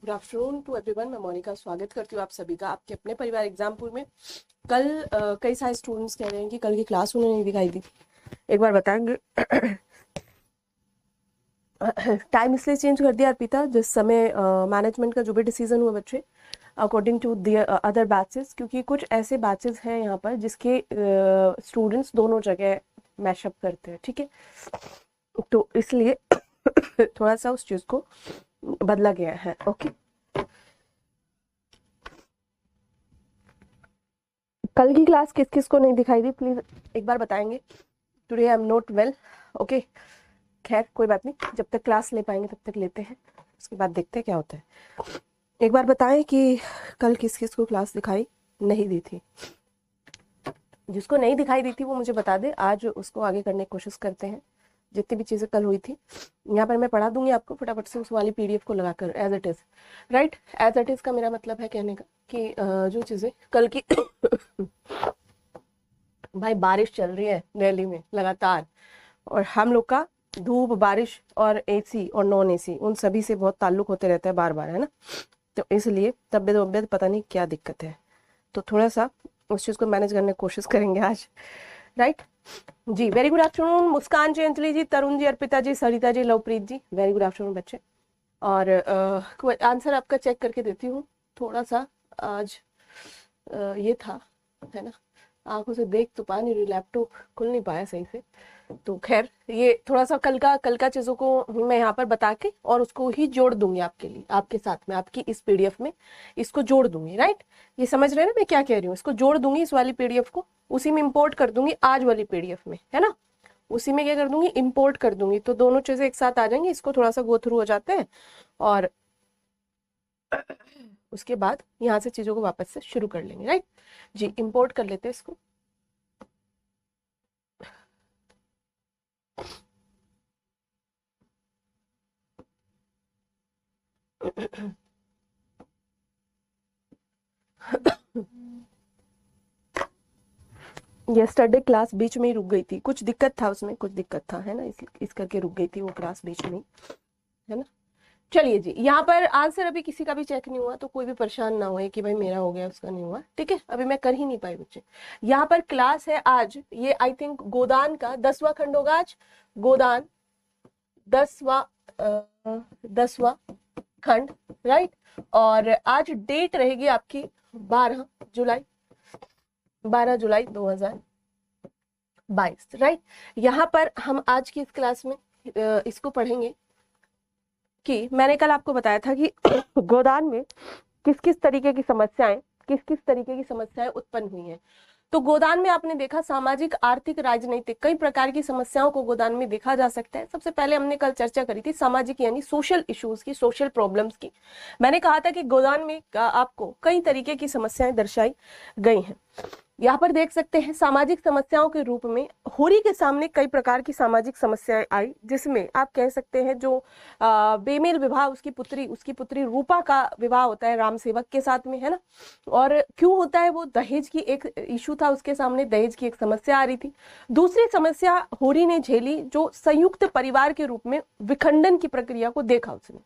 Good afternoon to everyone. मैं मोनिका स्वागत करती हूँ आप सभी का आपके अपने परिवार एग्जामपुर में। कल कई सारे स्टूडेंट्स कह रहे हैं कि कल की क्लास उन्हें नहीं दिखाई दी। एक बार बताएंगे। टाइम इसलिए चेंज कर दिया अर्पिता, जिस समय मैनेजमेंट का जो भी डिसीजन हुआ बच्चे according to the other batches, क्योंकि कुछ ऐसे बैचेस हैं यहाँ पर जिसके स्टूडेंट्स दोनों जगह मैशअप करते हैं, ठीक है। तो इसलिए थोड़ा सा उस चीज़ को बदला गया है। ओके, कल की क्लास किस किस को नहीं दिखाई दी प्लीज एक बार बताएंगे। Today I am not well. Okay, खैर कोई बात नहीं, जब तक क्लास ले पाएंगे तब तक लेते हैं, उसके बाद देखते हैं क्या होता है। एक बार बताएं कि कल किस किस को क्लास दिखाई नहीं दी थी। जिसको नहीं दिखाई दी थी वो मुझे बता दे, आज उसको आगे करने की कोशिश करते हैं। जितनी भी चीज़ें कल हुई थी यहाँ पर मैं पढ़ा दूंगी आपको फटाफट से उस वाली पीडीएफ को लगाकर as it is. Right, as it is का मेरा मतलब है कहने का कि जो चीज़ें कल की भाई बारिश चल रही है दिल्ली में लगातार, और हम लोग का धूप बारिश और एसी और नॉन एसी उन सभी से बहुत ताल्लुक होते रहता है बार बार, है ना। तो इसलिए तबियत वबियत पता नहीं क्या दिक्कत है, तो थोड़ा सा उस चीज़ को मैनेज करने की कोशिश करेंगे आज। राइट जी, वेरी गुड आफ्टरनून मुस्कान जी, अंजलि जी, तरुण जी, अर्पिता जी, सरिता जी, लवप्रीत जी, वेरी गुड आफ्टरनून बच्चे। और आंसर आपका चेक करके देती हूँ। थोड़ा सा आज ये था, है ना, आंखों से देख तो पा नहीं रही, लैपटॉप खुल नहीं पाया सही से। तो खैर ये थोड़ा सा कल का चीज़ों को मैं यहाँ पर बता के और उसको ही जोड़ दूंगी आपके लिए, आपके साथ में आपकी इस पीडीएफ में इसको जोड़ दूंगी। राइट, ये समझ रहे हैं ना मैं क्या कह रही हूँ। इसको जोड़ दूंगी इस वाली पीडीएफ को, उसी में इंपोर्ट कर दूंगी आज वाली पीडीएफ में, है ना। उसी में क्या कर दूंगी, इंपोर्ट कर दूंगी, तो दोनों चीजें एक साथ आ जाएंगी। इसको थोड़ा सा गो थ्रू हो जाते हैं और उसके बाद यहाँ से चीजों को वापस से शुरू कर लेंगे। राइट जी, इंपोर्ट कर लेते हैं इसको। यस्टरडे क्लास बीच में ही रुक गई थी, कुछ दिक्कत था उसमें, कुछ दिक्कत था, है ना, इस करके रुक गई थी वो क्लास बीच में ही, है ना। चलिए जी, यहाँ पर आंसर अभी किसी का भी चेक नहीं हुआ, तो कोई भी परेशान ना होए कि भाई मेरा हो गया उसका नहीं हुआ, ठीक है। अभी मैं कर ही नहीं पाई बच्चे। यहाँ पर क्लास है आज, ये आई थिंक गोदान का 10वां खंड होगा आज। गोदान 10वां 10वां खंड। राइट, और आज डेट रहेगी आपकी 12 जुलाई, 12 जुलाई 2022। राइट, यहाँ पर हम आज की इस क्लास में इसको पढ़ेंगे कि मैंने कल आपको बताया था कि गोदान में किस किस तरीके की समस्याएं, किस किस तरीके की समस्याएं उत्पन्न हुई हैं। तो गोदान में आपने देखा सामाजिक, आर्थिक, राजनीतिक कई प्रकार की समस्याओं को गोदान में देखा जा सकता है। सबसे पहले हमने कल चर्चा करी थी सामाजिक यानी सोशल इश्यूज की, सोशल प्रॉब्लम्स की। मैंने कहा था कि गोदान में आपको कई तरीके की समस्याएं दर्शाई गई हैं। यहाँ पर देख सकते हैं सामाजिक समस्याओं के रूप में होरी के सामने कई प्रकार की सामाजिक समस्याएं आई, जिसमें आप कह सकते हैं जो बेमेल विवाह, उसकी पुत्री रूपा का विवाह होता है राम सेवक के साथ में, है ना। और क्यों होता है वो, दहेज की एक इशू था उसके सामने, दहेज की एक समस्या आ रही थी। दूसरी समस्या होरी ने झेली जो संयुक्त परिवार के रूप में विखंडन की प्रक्रिया को देखा उसने।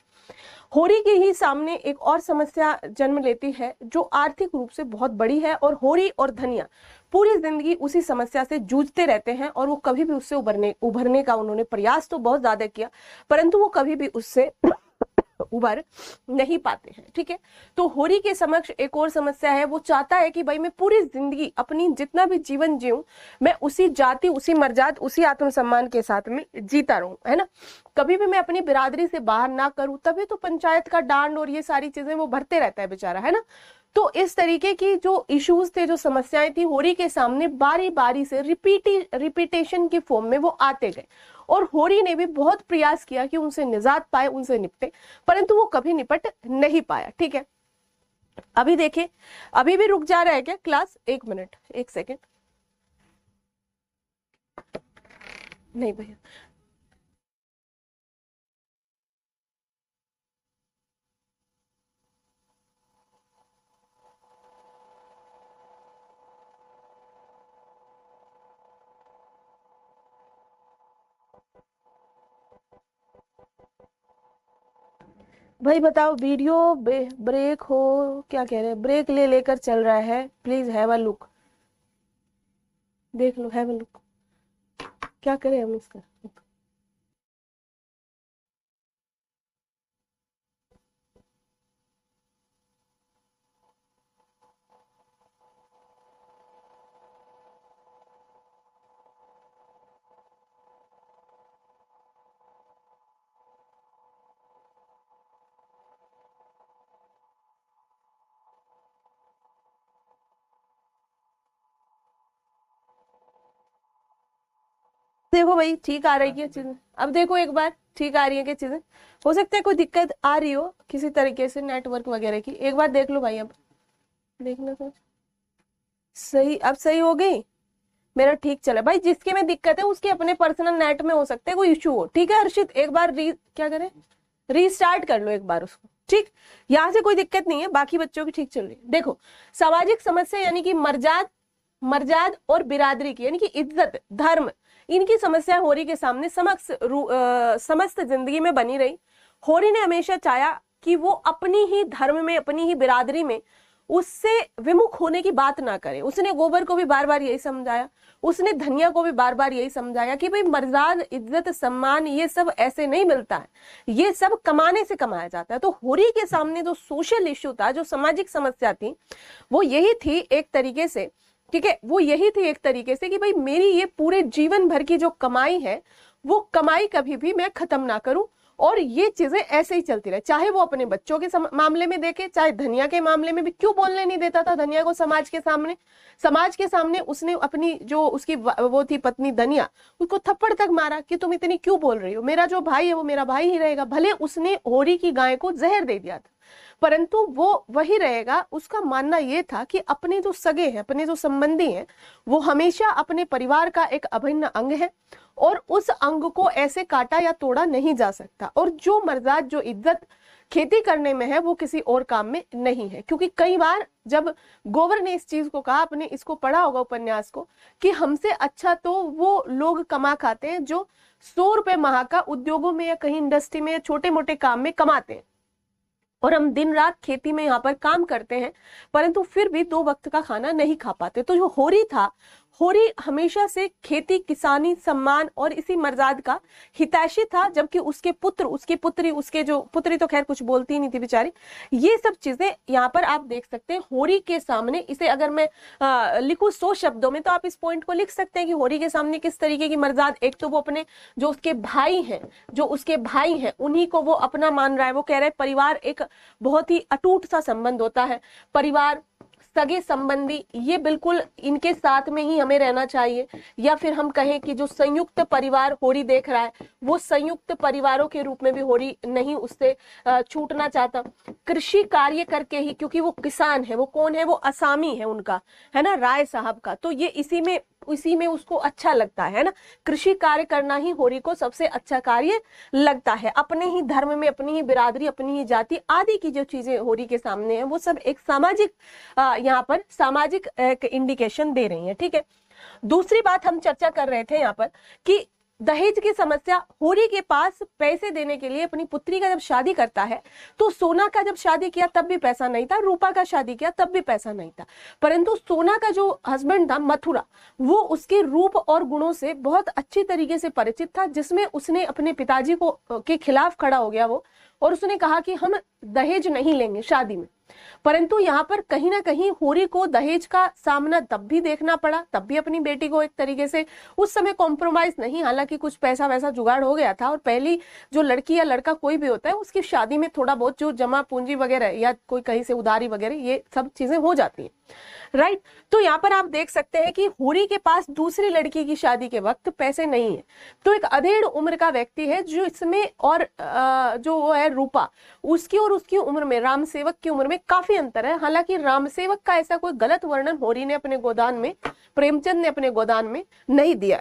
होरी के ही सामने एक और समस्या जन्म लेती है जो आर्थिक रूप से बहुत बड़ी है, और होरी और धनिया पूरी जिंदगी उसी समस्या से जूझते रहते हैं, और वो कभी भी उससे उभरने का उन्होंने प्रयास तो बहुत ज्यादा किया, परंतु वो कभी भी उससे उभर नहीं पाते हैं, ठीक है। तो होरी के समक्ष एक और समस्या है, वो चाहता है कि भाई मैं पूरी जिंदगी अपनी जितना भी जीवन जीऊं, मैं उसी जाति, उसी मर्जात, उसी आत्मसम्मान के साथ में जीता रहूं, है ना। कभी भी मैं अपनी बिरादरी से बाहर ना करूं, तभी तो पंचायत का डांड और ये सारी चीजें वो भरते रहता है बेचारा, है ना। तो इस तरीके की जो इश्यूज थे, जो समस्याएं थी होरी के सामने, बारी बारी से रिपीटेशन की फॉर्म में वो आते गए, और होरी ने भी बहुत प्रयास किया कि उनसे निजात पाए, उनसे निपटे, परंतु वो कभी निपट नहीं पाया, ठीक है। अभी देखिए, अभी भी रुक जा रहा है क्या क्लास? एक मिनट, एक सेकेंड। नहीं भैया, भाई बताओ, वीडियो ब्रेक हो, क्या कह रहे हैं, ब्रेक ले लेकर चल रहा है, प्लीज हैव अ लुक, देख लो, हैव अ लुक, क्या करें हम इसका। देखो भाई, ठीक आ रही है चीजें, अब देखो एक बार, ठीक आ रही है क्या चीजें, हो सकता है कोई दिक्कत आ रही हो किसी तरीके से नेटवर्क वगैरह की, एक बार देख लो भाई, अब देखना तो सही, अब सही हो गई, मेरा ठीक चला भाई, जिसके में दिक्कत है उसके अपने पर्सनल नेट में हो सकता है कोई इशू हो, ठीक है हर्षित, एक बार क्या करें, रीस्टार्ट कर लो एक बार उसको, ठीक, यहाँ से कोई दिक्कत नहीं है, बाकी बच्चों की ठीक चल रही है। देखो, सामाजिक समस्या यानी कि मर्जाद मर्जाद और बिरादरी की यानी कि इज्जत, धर्म, इनकी समस्या होरी के सामने समस्त जिंदगी में बनी रही। होरी ने हमेशा चाहा कि वो अपनी ही धर्म में, अपनी ही बिरादरी में उससे विमुख होने की बात ना करे। उसने गोबर को भी बार बार यही समझाया, उसने धनिया को भी बार बार यही समझाया कि भाई मर्जाद, इज्जत, सम्मान, ये सब ऐसे नहीं मिलता है, ये सब कमाने से कमाया जाता है। तो होरी के सामने जो सोशल इश्यू था, जो सामाजिक समस्या थी, वो यही थी एक तरीके से, ठीक है, वो यही थी एक तरीके से कि भाई मेरी ये पूरे जीवन भर की जो कमाई है, वो कमाई कभी भी मैं खत्म ना करूं, और ये चीजें ऐसे ही चलती रहे, चाहे वो अपने बच्चों के मामले में देखे, चाहे धनिया के मामले में भी। क्यों बोलने नहीं देता था धनिया को समाज के सामने? समाज के सामने उसने अपनी जो उसकी वो थी पत्नी धनिया, उसको थप्पड़ तक मारा कि तुम इतनी क्यों बोल रही हो, मेरा जो भाई है वो मेरा भाई ही रहेगा, भले उसने होरी की गाय को जहर दे दिया था, परंतु वो वही रहेगा। उसका मानना ये था कि अपने जो सगे हैं, अपने जो संबंधी हैं, वो हमेशा अपने परिवार का एक अभिन्न अंग है, और उस अंग को ऐसे काटा या तोड़ा नहीं जा सकता। और जो मर्जाद, जो इज्जत खेती करने में है, वो किसी और काम में नहीं है। क्योंकि कई बार जब गोबर ने इस चीज को कहा, आपने इसको पढ़ा होगा उपन्यास को, कि हमसे अच्छा तो वो लोग कमा खाते हैं जो 100 रुपए माह का उद्योगों में या कहीं इंडस्ट्री में या छोटे मोटे काम में कमाते हैं, और हम दिन रात खेती में यहाँ पर काम करते हैं, परंतु फिर भी 2 वक्त का खाना नहीं खा पाते। तो जो होरी था, होरी हमेशा से खेती, किसानी, सम्मान और इसी मर्जाद का हितैषी था, जबकि उसके पुत्र, उसकी पुत्री, उसके जो पुत्री तो खैर कुछ बोलती ही नहीं थी बेचारी। ये सब चीजें यहाँ पर आप देख सकते हैं होरी के सामने। इसे अगर मैं लिखूं 100 शब्दों में तो आप इस पॉइंट को लिख सकते हैं कि होरी के सामने किस तरीके की मर्जाद, एक तो वो अपने जो उसके भाई हैं, उन्हीं को वो अपना मान रहा है। वो कह रहा है परिवार एक बहुत ही अटूट सा संबंध होता है, परिवार, सगे संबंधी, ये बिल्कुल इनके साथ में ही हमें रहना चाहिए। या फिर हम कहें कि जो संयुक्त परिवार होरी देख रहा है, वो संयुक्त परिवारों के रूप में भी होरी नहीं उससे छूटना चाहता। कृषि कार्य करके ही, क्योंकि वो किसान है, वो कौन है, वो असामी है उनका, है ना, राय साहब का, तो ये इसी में उसको अच्छा लगता है ना, कृषि कार्य करना ही होरी को सबसे अच्छा कार्य लगता है। अपने ही धर्म में, अपनी ही बिरादरी, अपनी ही जाति आदि की जो चीजें होरी के सामने है, वो सब एक सामाजिक, यहाँ पर सामाजिक एक इंडिकेशन दे रही है, ठीक है। दूसरी बात हम चर्चा कर रहे थे यहाँ पर कि दहेज की समस्या। होरी के पास पैसे देने के लिए, अपनी पुत्री का जब शादी करता है, तो सोना का जब शादी किया तब भी पैसा नहीं था, रूपा का शादी किया तब भी पैसा नहीं था, परंतु सोना का जो हस्बैंड था मथुरा, वो उसके रूप और गुणों से बहुत अच्छी तरीके से परिचित था, जिसमें उसने अपने पिताजी को के खिलाफ खड़ा हो गया वो, और उसने कहा कि हम दहेज नहीं लेंगे शादी में। परंतु यहाँ पर कहीं ना कहीं होरी को दहेज का सामना तब भी देखना पड़ा, तब भी अपनी बेटी को एक तरीके से उस समय कॉम्प्रोमाइज नहीं, हालांकि कुछ पैसा वैसा जुगाड़ हो गया था, और पहली जो लड़की या लड़का कोई भी होता है, उसकी शादी में थोड़ा बहुत जो जमा पूंजी वगैरह या कोई कहीं से उधारी वगैरह, ये सब चीजें हो जाती हैं, राइट। तो यहाँ पर आप देख सकते हैं कि होरी के पास दूसरी लड़की की शादी के वक्त पैसे नहीं है। तो एक अधेड़ उम्र का व्यक्ति है जो इसमें, और जो वो है रूपा, उसकी और उसकी उम्र में, राम सेवक की उम्र में काफी अंतर है। हालांकि राम सेवक का ऐसा कोई गलत वर्णन होरी ने अपने गोदान में, प्रेमचंद ने अपने गोदान में नहीं दिया।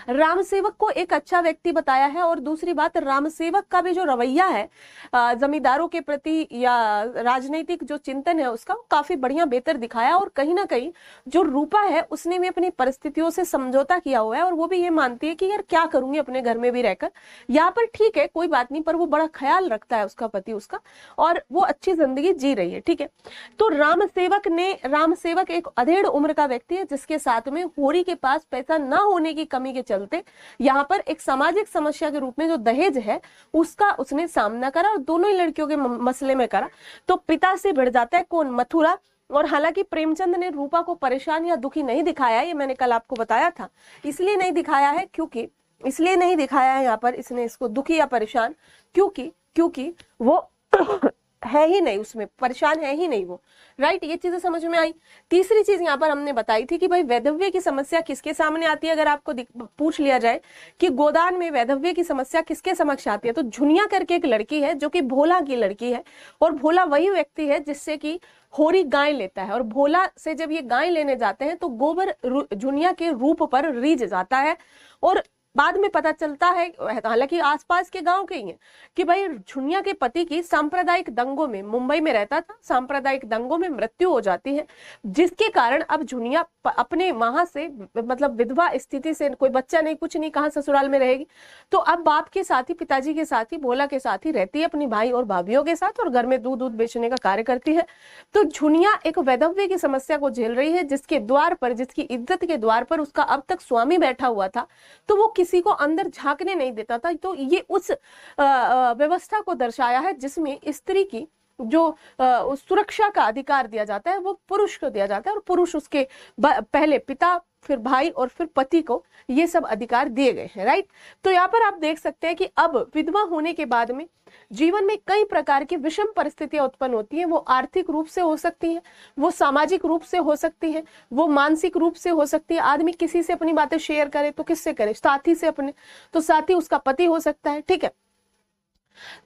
राम सेवक को एक अच्छा व्यक्ति बताया है, और दूसरी बात राम सेवक का भी जो रवैया है जमींदारों के प्रति या राजनीतिक जो चिंतन है उसका काफी बढ़िया बेहतर दिखाया। और कहीं ना कहीं जो रूपा है उसने भी अपनी परिस्थितियों से समझौता किया हुआ है, और वो भी ये मानती है कि यार क्या करूंगी अपने घर में भी रहकर, यहाँ पर ठीक है कोई बात नहीं, पर वो बड़ा ख्याल रखता है उसका पति उसका, और वो अच्छी जिंदगी जी रही है, ठीक है। तो राम सेवक एक अधेड़ उम्र का व्यक्ति है जिसके साथ में होरी के पास पैसा ना होने की कमी के चलते यहाँ पर एक सामाजिक समस्या के रूप में जो दहेज है उसका उसने सामना करा, और दोनों ही लड़कियों के मसले में करा। तो पिता से भिड़ जाता है कौन, मथुरा। और हालांकि प्रेमचंद ने रूपा को परेशान या दुखी नहीं दिखाया, ये मैंने कल आपको बताया था। इसलिए नहीं दिखाया है यहाँ पर इसने इसको दुखी या परेशान, क्योंकि वो है ही नहीं, उसमें परेशान है ही नहीं वो, राइट। ये चीजें समझ में आई। तीसरी चीज यहाँ पर हमने बताई थी कि भाई वैधव्य की समस्या किसके सामने आती है। अगर आपको पूछ लिया जाए कि गोदान में वैधव्य की समस्या किसके समक्ष आती है, तो झुनिया करके एक लड़की है जो कि भोला की लड़की है, और भोला वही व्यक्ति है जिससे कि होरी गाय लेता है, और भोला से जब ये गाय लेने जाते हैं तो गोबर झुनिया के रूप पर रीझ जाता है। और बाद में पता चलता है, हालांकि आसपास के गांव के ही है, कि भाई झुनिया के पति की सांप्रदायिक दंगों में, मुंबई में रहता था, सांप्रदायिक दंगों में मृत्यु हो जाती है, जिसके कारण अब झुनिया अपने वहां से मतलब विधवा स्थिति से, कोई बच्चा नहीं कुछ नहीं, कहाँ ससुराल में रहेगी, तो अब बाप के साथ ही, पिताजी के साथ ही, भोला के साथ ही रहती है, अपनी भाई और भाभीियों के साथ, और घर में दूध बेचने का कार्य करती है। तो झुनिया एक वैधव्य की समस्या को झेल रही है, जिसके द्वार पर, जिसकी इज्जत के द्वार पर उसका अब तक स्वामी बैठा हुआ था, तो वो किसी को अंदर झांकने नहीं देता था। तो ये उस व्यवस्था को दर्शाया है जिसमें स्त्री की जो सुरक्षा का अधिकार दिया जाता है वो पुरुष को दिया जाता है, और पुरुष उसके पहले पिता, फिर भाई और फिर पति को ये सब अधिकार दिए गए हैं, राइट। तो यहाँ पर आप देख सकते हैं कि अब विधवा होने के बाद में जीवन में कई प्रकार की विषम परिस्थितियां उत्पन्न होती हैं। वो आर्थिक रूप से हो सकती हैं, वो सामाजिक रूप से हो सकती है, वो मानसिक रूप से हो सकती है। आदमी किसी से अपनी बातें शेयर करे तो किससे करे, साथी से अपने, तो साथी उसका पति हो सकता है, ठीक है।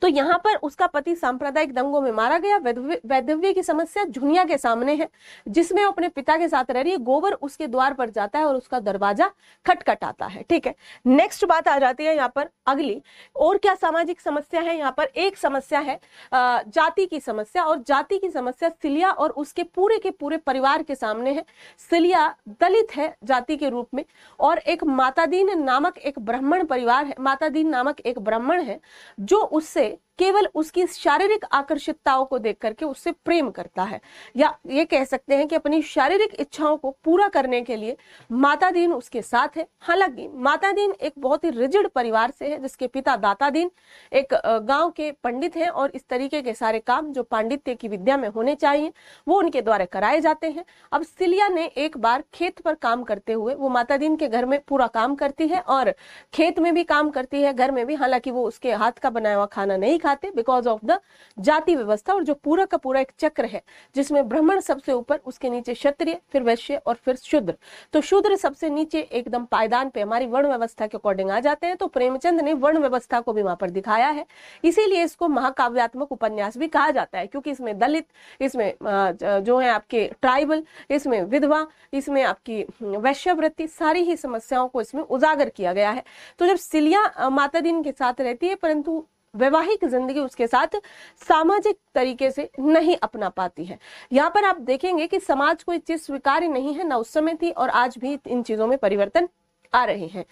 तो यहाँ पर उसका पति सांप्रदायिक दंगों में मारा गया। वैधव्य की समस्या झुनिया के सामने है, जिसमें वो अपने पिता के साथ रह रही है। गोबर उसके द्वार पर जाता है और उसका दरवाजा खटखटाता है, ठीक है। नेक्स्ट बात आ जाती है यहाँ पर अगली, और क्या सामाजिक समस्या है यहाँ पर। एक समस्या है जाति की समस्या, और जाति की समस्या सिलिया और उसके पूरे के पूरे परिवार के सामने है। सिलिया दलित है जाति के रूप में, और एक मातादीन नामक एक ब्राह्मण परिवार है, मातादीन नामक एक ब्राह्मण है जो उससे केवल उसकी शारीरिक आकर्षितताओं को देख करके उससे प्रेम करता है, या ये कह सकते हैं कि अपनी शारीरिक इच्छाओं को पूरा करने के लिए मातादीन उसके साथ है। हालांकि मातादीन एक बहुत ही रिजिड परिवार से है, जिसके पिता दातादीन एक गांव के पंडित हैं, और इस तरीके के सारे काम जो पांडित्य की विद्या में होने चाहिए वो उनके द्वारा कराए जाते हैं। अब सिलिया ने एक बार खेत पर काम करते हुए, वो मातादीन के घर में पूरा काम करती है और खेत में भी काम करती है, घर में भी, हालांकि वो उसके हाथ का बनाया हुआ खाना नहीं खाते बिकॉज ऑफ द जाति व्यवस्था, और जो पूरा का पूरा एक चक्र है जिसमें ब्राह्मण सबसे ऊपर, उसके नीचे क्षत्रिय, फिर वैश्य और फिर शूद्र। तो शूद्र सबसे नीचे एकदम पायदान पे हमारी वर्ण व्यवस्था के अकॉर्डिंग आ जाते हैं। तो प्रेमचंद ने वर्ण व्यवस्था को भी वहां पर दिखाया है, इसीलिए इसको महाकाव्यात्मक उपन्यास भी कहा जाता है, क्योंकि इसमें दलित, इसमें जो है आपके ट्राइबल, इसमें विधवा, इसमें आपकी वैश्यवृत्ति, सारी ही समस्याओं को इसमें उजागर किया गया है। तो जब सिलिया मातादीन के साथ रहती है, परंतु वैवाहिक जिंदगी उसके साथ सामाजिक तरीके से नहीं अपना पाती है। यहाँ पर आप देखेंगे कि समाज को ये चीज स्वीकार्य नहीं है, ना उस समय थी और आज भी इन चीजों में परिवर्तन आ रहे हैं।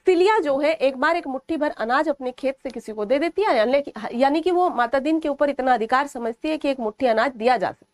सिलिया जो है एक बार एक मुट्ठी भर अनाज अपने खेत से किसी को दे देती है, यानी कि वो मातादीन के ऊपर इतना अधिकार समझती है कि एक मुट्ठी अनाज दिया जा सकता,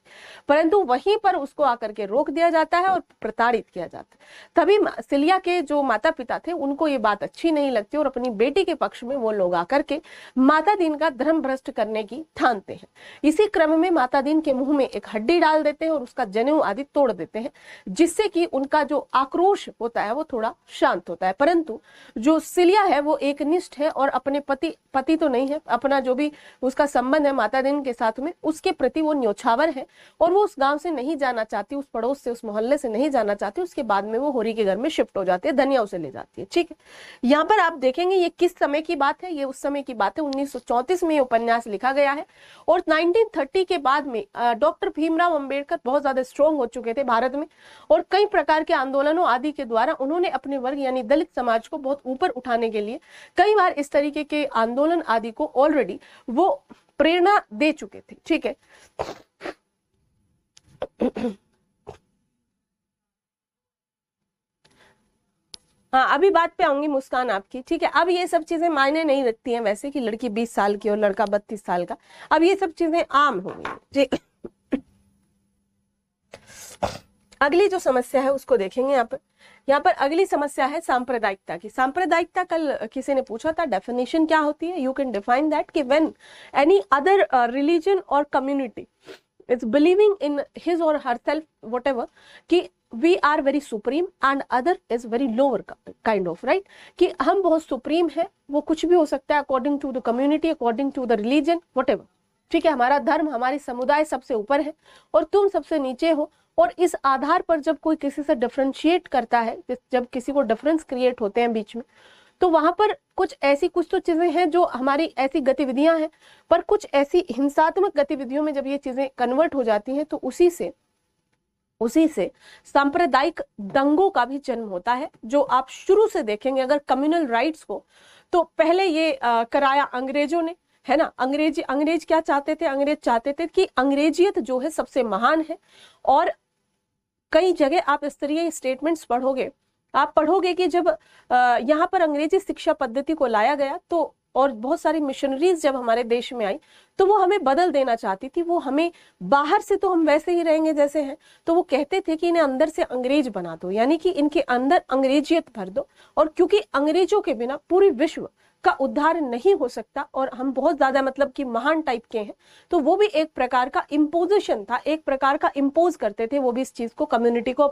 परंतु वहीं पर उसको आकर के रोक दिया जाता है और प्रताड़ित किया जाता है। तभी सिलिया के जो माता पिता थे उनको ये बात अच्छी नहीं लगती, और अपनी बेटी के पक्ष में वो लोग आकर के मातादीन का धर्म भ्रष्ट करने की ठानते हैं। इसी क्रम में मातादीन के मुंह में एक हड्डी डाल देते हैं और उसका जनेऊ आदि तोड़ देते हैं, जिससे कि उनका जो आक्रोश होता है वो थोड़ा शांत होता है। परंतु जो सिलिया है वो एकनिष्ठ है, और अपने पति तो नहीं है, अपना जो भी उसका संबंध है मातादीन के साथ में, उसके प्रति वो न्योछावर है, और वो उस गांव से नहीं जाना चाहती, उस पड़ोस से, उस मोहल्ले से नहीं जाना चाहती, उसके बाद में वो होरी के घर में शिफ्ट हो जाती है, धनिया उसे ले जाती है। ठीक है, यहाँ पर आप देखेंगे ये किस समय की बात है, ये उस समय की बात है, 1934 में ये उपन्यास लिखा गया है। और 1930 के बाद में डॉक्टर भीमराव अंबेडकर बहुत ज्यादा स्ट्रॉन्ग हो चुके थे भारत में, और कई प्रकार के आंदोलनों आदि के द्वारा उन्होंने अपने वर्ग यानी दलित समाज को बहुत ऊपर उठाने के लिए कई बार इस तरीके के आंदोलन आदि को ऑलरेडी वो प्रेरणा दे चुके थे। ठीक है, हाँ अभी बात पे आऊंगी मुस्कान आपकी। ठीक है, अब ये सब चीजें मायने नहीं रखती हैं वैसे कि लड़की 20 साल की और लड़का 32 साल का, अब ये सब चीजें आम हो गई। ठीक, अगली जो समस्या है उसको देखेंगे यहाँ पर अगली समस्या है सांप्रदायिकता की। सांप्रदायिकता कल किसी ने पूछा था, डेफिनेशन क्या होती है? यू कैन डिफाइन दैट कि व्हेन एनी अदर रिलीजन और community is believing in his or herself whatever कि we are very supreme and other is very lower kind of, right? कि हम बहुत सुप्रीम है, वो कुछ भी हो सकता है according to the community, according to the religion, whatever। ठीक है, हमारा धर्म, हमारी समुदाय सबसे ऊपर है और तुम सबसे नीचे हो। और इस आधार पर जब कोई किसी से डिफरेंशिएट करता है, जब किसी को डिफरेंस क्रिएट होते हैं बीच में, तो वहां पर कुछ तो चीजें हैं जो हमारी ऐसी गतिविधियां हैं, पर कुछ ऐसी हिंसात्मक गतिविधियों में जब ये चीजें कन्वर्ट हो जाती हैं तो उसी से सांप्रदायिक दंगों का भी जन्म होता है, जो आप शुरू से देखेंगे अगर कम्युनल राइट्स को, तो पहले ये कराया अंग्रेजों ने, है ना। अंग्रेज क्या चाहते थे? अंग्रेज चाहते थे कि अंग्रेजियत जो है सबसे महान है। और कई जगह आप इस तरह के स्टेटमेंट्स पढ़ोगे, आप पढ़ोगे कि जब यहाँ पर अंग्रेजी शिक्षा पद्धति को लाया गया तो, और बहुत सारी मिशनरीज जब हमारे देश में आई तो वो हमें बदल देना चाहती थी, वो हमें बाहर से तो हम वैसे ही रहेंगे जैसे हैं, तो वो कहते थे कि इन्हें अंदर से अंग्रेज बना दो, यानी कि इनके अंदर अंग्रेजियत भर दो। और क्योंकि अंग्रेजों के बिना पूरी विश्व का उद्धार नहीं हो सकता और हम बहुत ज्यादा मतलब कि महान टाइप के हैं, तो वो भी एक प्रकार का इम्पोजिशन था, एक प्रकार का इम्पोज करते थे वो भी इस चीज को, कम्युनिटी को,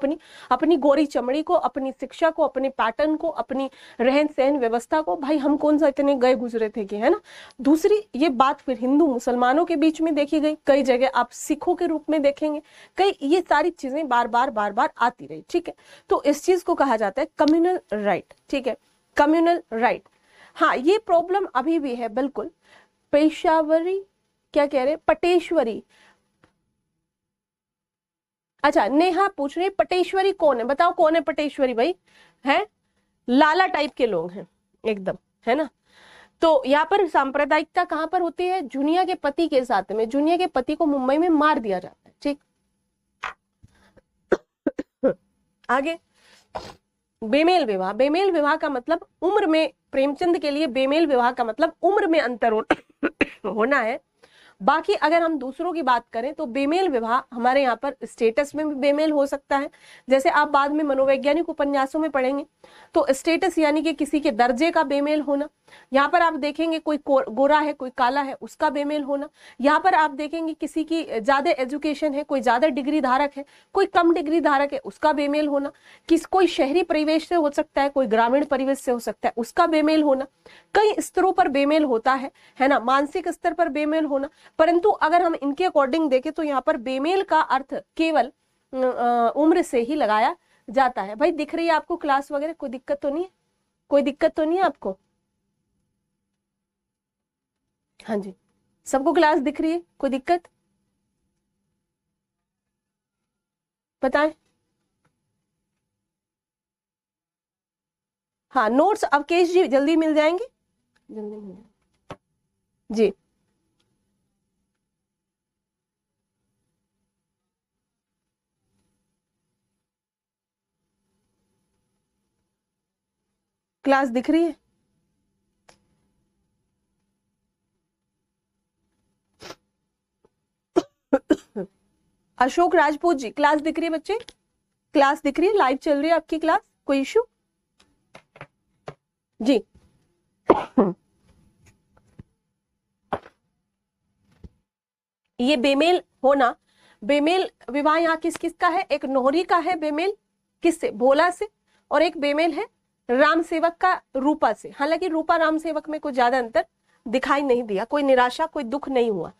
अपनी गोरी चमड़ी को, अपनी शिक्षा को, अपने पैटर्न को, अपनी रहन सहन व्यवस्था को। भाई हम कौन सा इतने गए गुजरे थे कि, है ना। दूसरी ये बात फिर हिंदू मुसलमानों के बीच में देखी गई, कई जगह आप सिखों के रूप में देखेंगे, कई ये सारी चीजें बार बार आती रही। ठीक है, तो इस चीज को कहा जाता है कम्युनल राइट। ठीक है, कम्युनल राइट। हाँ, ये प्रॉब्लम अभी भी है बिल्कुल। पेशावरी क्या कह रहे? पटेश्वरी। अच्छा, नेहा पूछ रही पटेश्वरी कौन है, बताओ कौन है पटेश्वरी? भाई है लाला टाइप के लोग हैं एकदम, है ना। तो यहाँ पर सांप्रदायिकता कहाँ पर होती है? जुनिया के पति के साथ में। जुनिया के पति को मुंबई में मार दिया जाता है। ठीक, आगे बेमेल विवाह। बेमेल विवाह का मतलब उम्र में, प्रेमचंद के लिए बेमेल विवाह का मतलब उम्र में अंतर होना है। बाकी अगर हम दूसरों की बात करें तो बेमेल विवाह हमारे यहाँ पर स्टेटस में भी बेमेल हो सकता है, जैसे आप बाद में मनोवैज्ञानिक उपन्यासों में पढ़ेंगे। तो स्टेटस यानी कि किसी के दर्जे का बेमेल होना। यहाँ पर आप देखेंगे कोई गोरा है, कोई काला है, उसका बेमेल होना। यहाँ पर आप देखेंगे किसी की ज्यादा एजुकेशन है, कोई ज्यादा डिग्री धारक है, कोई कम डिग्री धारक है, उसका बेमेल होना। कोई शहरी परिवेश से हो सकता है, कोई ग्रामीण परिवेश से हो सकता है, उसका बेमेल होना। कई स्तरों पर बेमेल होता है ना, मानसिक स्तर पर बेमेल होना। परंतु अगर हम इनके अकॉर्डिंग देखें तो यहाँ पर बेमेल का अर्थ केवल उम्र से ही लगाया जाता है। भाई दिख रही है आपको क्लास वगैरह? कोई दिक्कत तो नहीं है? कोई दिक्कत तो नहीं है आपको? हाँ जी, सबको क्लास दिख रही है? कोई दिक्कत बताएं। हाँ, नोट्स अवकेश जी जल्दी मिल जाएंगे, जल्दी मिल जाएंगे जी। क्लास दिख रही है? अशोक राजपूत जी, क्लास दिख रही है बच्चे? क्लास दिख रही है? लाइव चल रही है आपकी क्लास? कोई इशू जी? ये बेमेल होना, बेमेल विवाह यहाँ किस किस का है? एक नोहरी का है बेमेल, किससे? भोला से। और एक बेमेल है राम सेवक का रूपा से। हालांकि रूपा राम सेवक में कुछ ज्यादा अंतर दिखाई नहीं दिया, कोई निराशा, कोई दुख नहीं हुआ।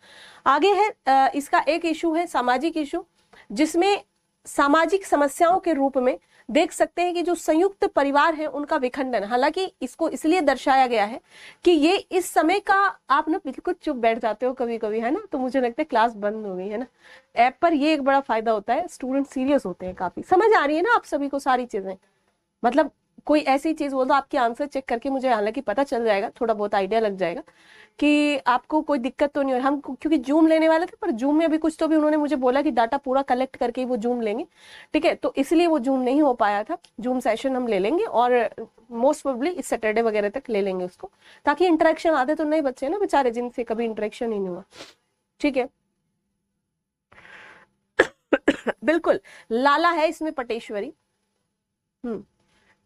आगे है इसका एक इशू है सामाजिक इशू, जिसमें सामाजिक समस्याओं के रूप में देख सकते हैं कि जो संयुक्त परिवार है उनका विखंडन। हालांकि इसको इसलिए दर्शाया गया है कि ये इस समय का, आप ना बिल्कुल चुप बैठ जाते हो कभी कभी, है ना, तो मुझे लगता है क्लास बंद हो गई है ना। ऐप पर ये एक बड़ा फायदा होता है, स्टूडेंट सीरियस होते हैं काफी। समझ आ रही है ना आप सभी को सारी चीजें? मतलब कोई ऐसी चीज बोल दो, आपकी आंसर चेक करके मुझे हालांकि पता चल जाएगा, थोड़ा बहुत आइडिया लग जाएगा कि आपको कोई दिक्कत तो नहीं हो। हम क्योंकि जूम लेने वाले थे, पर जूम में अभी कुछ तो भी उन्होंने मुझे बोला कि डाटा पूरा कलेक्ट करके ही वो जूम लेंगे, ठीक है, तो इसलिए वो जूम नहीं हो पाया था। जूम सेशन हम ले लेंगे और मोस्ट प्रोबेबली इस सैटरडे वगैरह तक ले लेंगे उसको, ताकि इंटरेक्शन आते तो नहीं बच्चे ना बेचारे, जिनसे कभी इंटरेक्शन ही नहीं हुआ, ठीक है। बिल्कुल लाला है इसमें पटेश्वरी,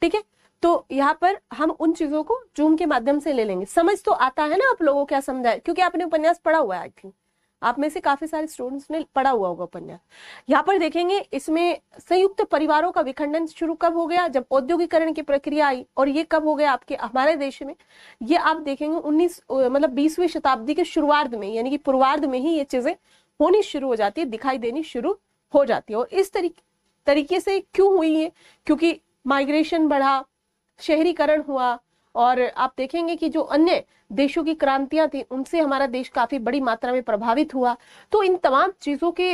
ठीक है। तो यहाँ पर हम उन चीजों को जूम के माध्यम से ले लेंगे। समझ तो आता है ना आप लोगों को क्या समझा है, क्योंकि आपने उपन्यास पढ़ा हुआ है, आई थिंक आप में से काफी सारे स्टूडेंट्स ने पढ़ा हुआ होगा उपन्यास। यहाँ पर देखेंगे इसमें संयुक्त परिवारों का विखंडन शुरू कब हो गया, जब औद्योगिकरण की प्रक्रिया आई। और ये कब हो गया आपके हमारे देश में, ये आप देखेंगे 20वीं शताब्दी के शुरुआत में, यानी कि पूर्वार्ध में ही ये चीजें होनी शुरू हो जाती है, दिखाई देनी शुरू हो जाती है। और इस तरीके से क्यों हुई है, क्योंकि माइग्रेशन बढ़ा, शहरीकरण हुआ, और आप देखेंगे कि जो अन्य देशों की क्रांतियां थी उनसे हमारा देश काफी बड़ी मात्रा में प्रभावित हुआ। तो इन तमाम चीजों के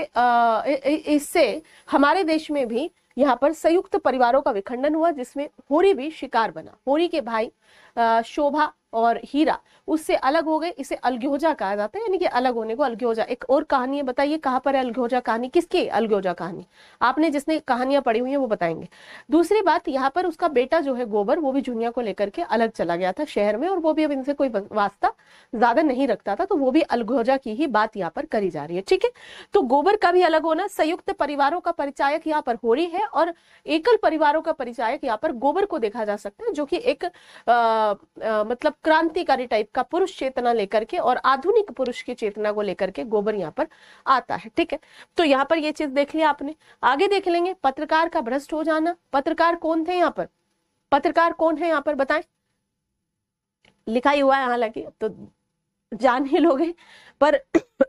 इससे हमारे देश में भी यहाँ पर संयुक्त परिवारों का विखंडन हुआ, जिसमें होरी भी शिकार बना। होरी के भाई शोभा और हीरा उससे अलग हो गए, इसे अलग्योजा कहा जाता है, यानी कि अलग होने को अलग्योजा। एक और कहानी है, बताइए कहाँ पर है अलग्योजा कहानी, किसकी अलग्योजा कहानी? आपने जिसने कहानियां पढ़ी हुई है वो बताएंगे। दूसरी बात, यहाँ पर उसका बेटा जो है गोबर, वो भी जुनिया को लेकर के अलग चला गया था शहर में, और वो भी अब इनसे कोई वास्ता ज्यादा नहीं रखता था, तो वो भी अलग्योजा की ही बात यहाँ पर करी जा रही है, ठीक है। तो गोबर का भी अलग होना, संयुक्त परिवारों का परिचायक यहाँ पर होरी है, और एकल परिवारों का परिचायक यहाँ पर गोबर को देखा जा सकता है, जो कि एक मतलब क्रांतिकारी टाइप का पुरुष चेतना लेकर के और आधुनिक पुरुष की चेतना को लेकर के गोबर यहाँ पर आता है, ठीक है। तो यहाँ पर ये चीज देख लिया आपने। आगे देख लेंगे पत्रकार का भ्रष्ट हो जाना। पत्रकार कौन थे यहाँ पर, पत्रकार कौन है यहाँ पर बताएं? लिखा ही हुआ है हालांकि, तो जान ही लोगे, पर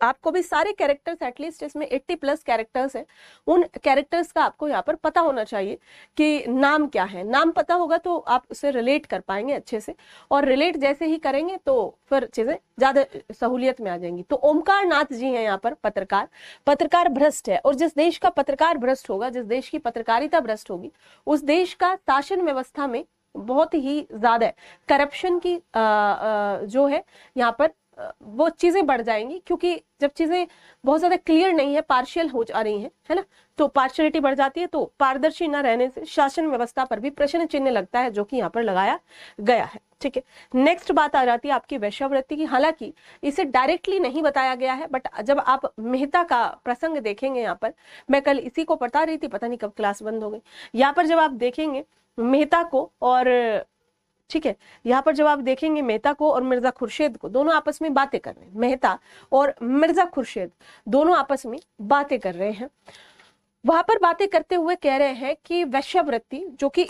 आपको भी सारे कैरेक्टर्स, एटलीस्ट इसमें 80+ कैरेक्टर्स हैं, उन कैरेक्टर्स का आपको यहाँ पर पता होना चाहिए कि नाम क्या है। नाम पता होगा तो आप उसे रिलेट कर पाएंगे अच्छे से, और रिलेट जैसे ही करेंगे तो फिर चीजें ज्यादा सहूलियत में आ जाएंगी। तो ओमकार नाथ जी हैं यहाँ पर पत्रकार। पत्रकार भ्रष्ट है, और जिस देश का पत्रकार भ्रष्ट होगा, जिस देश की पत्रकारिता भ्रष्ट होगी, उस देश का शासन व्यवस्था में बहुत ही ज्यादा करप्शन की जो है यहाँ पर वो चीजें बढ़ जाएंगी, क्योंकि जब चीजें बहुत ज्यादा क्लियर नहीं है, पार्शियल हो जा रही है ना, तो पार्शियलिटी बढ़ जाती है, तो पारदर्शी न रहने से शासन व्यवस्था पर भी प्रश्न चिन्ह लगता है, जो कि यहाँ पर लगाया गया है, ठीक है। नेक्स्ट बात आ जाती है आपकी वेश्यावृत्ति की। हालांकि इसे डायरेक्टली नहीं बताया गया है, बट जब आप मेहता का प्रसंग देखेंगे, यहाँ पर मैं कल इसी को पढ़ा रही थी, पता नहीं कब क्लास बंद हो गई। यहाँ पर जब आप देखेंगे मेहता को, और ठीक है, यहाँ पर जब आप देखेंगे मेहता को और मिर्जा खुर्शीद को, दोनों आपस में बातें कर रहे हैं। मेहता और मिर्जा खुर्शीद दोनों आपस में बातें कर रहे हैं। वहां पर बातें करते हुए कह रहे हैं कि वेश्यावृत्ति, जो कि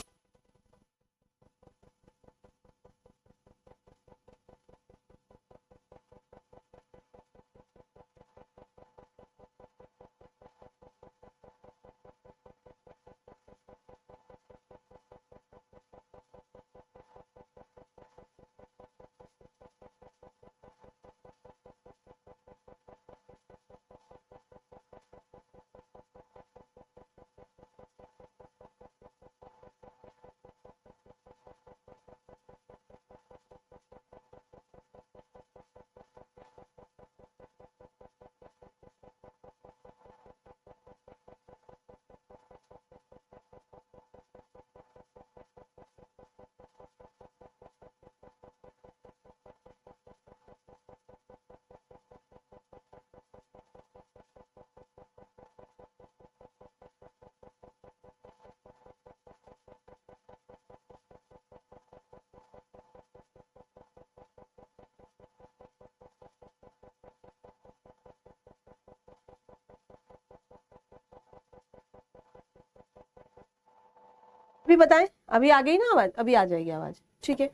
अभी बताएं, अभी आ गई ना आवाज? अभी आ जाएगी आवाज, ठीक है।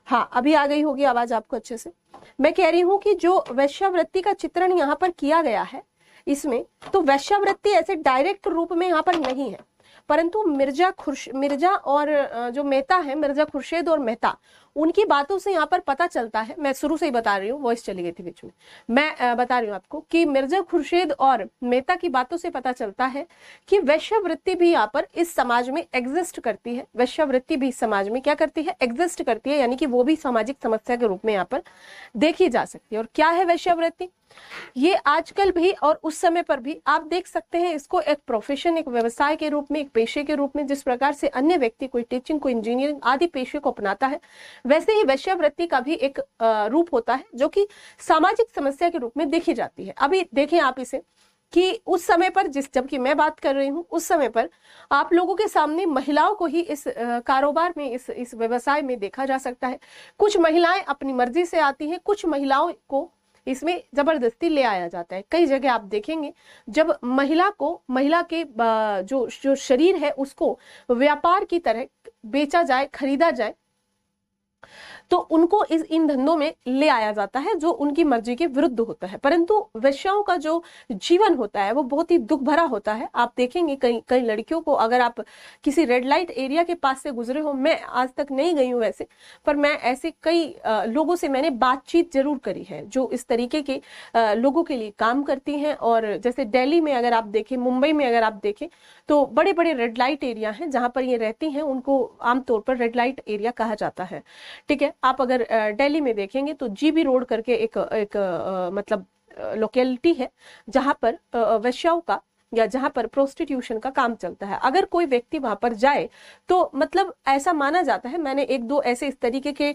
हाँ, अभी आ गई होगी आवाज आपको अच्छे से। मैं कह रही हूँ कि जो वैश्यावृत्ति का चित्रण यहाँ पर किया गया है इसमें, तो वैश्यावृत्ति ऐसे डायरेक्ट रूप में यहाँ पर नहीं है, परंतु मिर्जा और जो मेहता है, मिर्जा खुर्शीद और मेहता, उनकी बातों से यहाँ पर पता चलता है। मैं शुरू से ही बता रही हूँ, वॉइस चली गई थी बीच में। मैं बता रही हूँ आपको कि मिर्जा खुर्शीद और मेहता की बातों से पता चलता है कि वैश्यावृत्ति भी यहाँ पर इस समाज में एग्जिस्ट करती है। वैश्यावृत्ति भी इस समाज में क्या करती है, एग्जिस्ट करती है, यानी कि वो भी सामाजिक समस्या के रूप में यहाँ पर देखी जा सकती है। और क्या है वैश्यावृत्ति, ये आजकल भी और उस समय पर भी आप देख सकते हैं इसको एक प्रोफेशन, एक व्यवसाय के रूप में, एक पेशे के रूप में, जिस प्रकार से अन्य व्यक्ति कोई टीचिंग, कोई इंजीनियरिंग आदि पेशे को अपनाता है, वैसे ही वैश्यावृत्ति का भी एक रूप होता है जो कि सामाजिक समस्या के रूप में देखी जाती है। अभी देखें आप इसे कि उस समय पर जबकि मैं बात कर रही हूं, उस समय पर आप लोगों के सामने महिलाओं को ही इस कारोबार में, इस व्यवसाय में देखा जा सकता है। कुछ महिलाएं अपनी मर्जी से आती हैं, कुछ महिलाओं को इसमें जबरदस्ती ले आया जाता है। कई जगह आप देखेंगे जब महिला के जो शरीर है उसको व्यापार की तरह बेचा जाए, खरीदा जाए, तो उनको इन धंधों में ले आया जाता है जो उनकी मर्जी के विरुद्ध होता है। परंतु वेश्याओं का जो जीवन होता है वो बहुत ही दुख भरा होता है। आप देखेंगे कई लड़कियों को, अगर आप किसी रेड लाइट एरिया के पास से गुजरे हो, मैं आज तक नहीं गई हूँ वैसे, पर मैं ऐसे कई लोगों से मैंने बातचीत जरूर करी है जो इस तरीके के लोगों के लिए काम करती हैं। और जैसे दिल्ली में अगर आप देखें, मुंबई में अगर आप देखें, तो बड़े बड़े रेड लाइट एरिया हैं जहां पर ये रहती हैं, उनको आमतौर पर रेड लाइट एरिया कहा जाता है। ठीक है, आप अगर दिल्ली में देखेंगे तो जीबी रोड करके एक मतलब लोकेलिटी है जहां पर वेश्याओं का या जहां पर प्रोस्टिट्यूशन का काम चलता है। अगर कोई व्यक्ति वहां पर जाए तो मतलब ऐसा माना जाता है, मैंने एक दो ऐसे इस तरीके के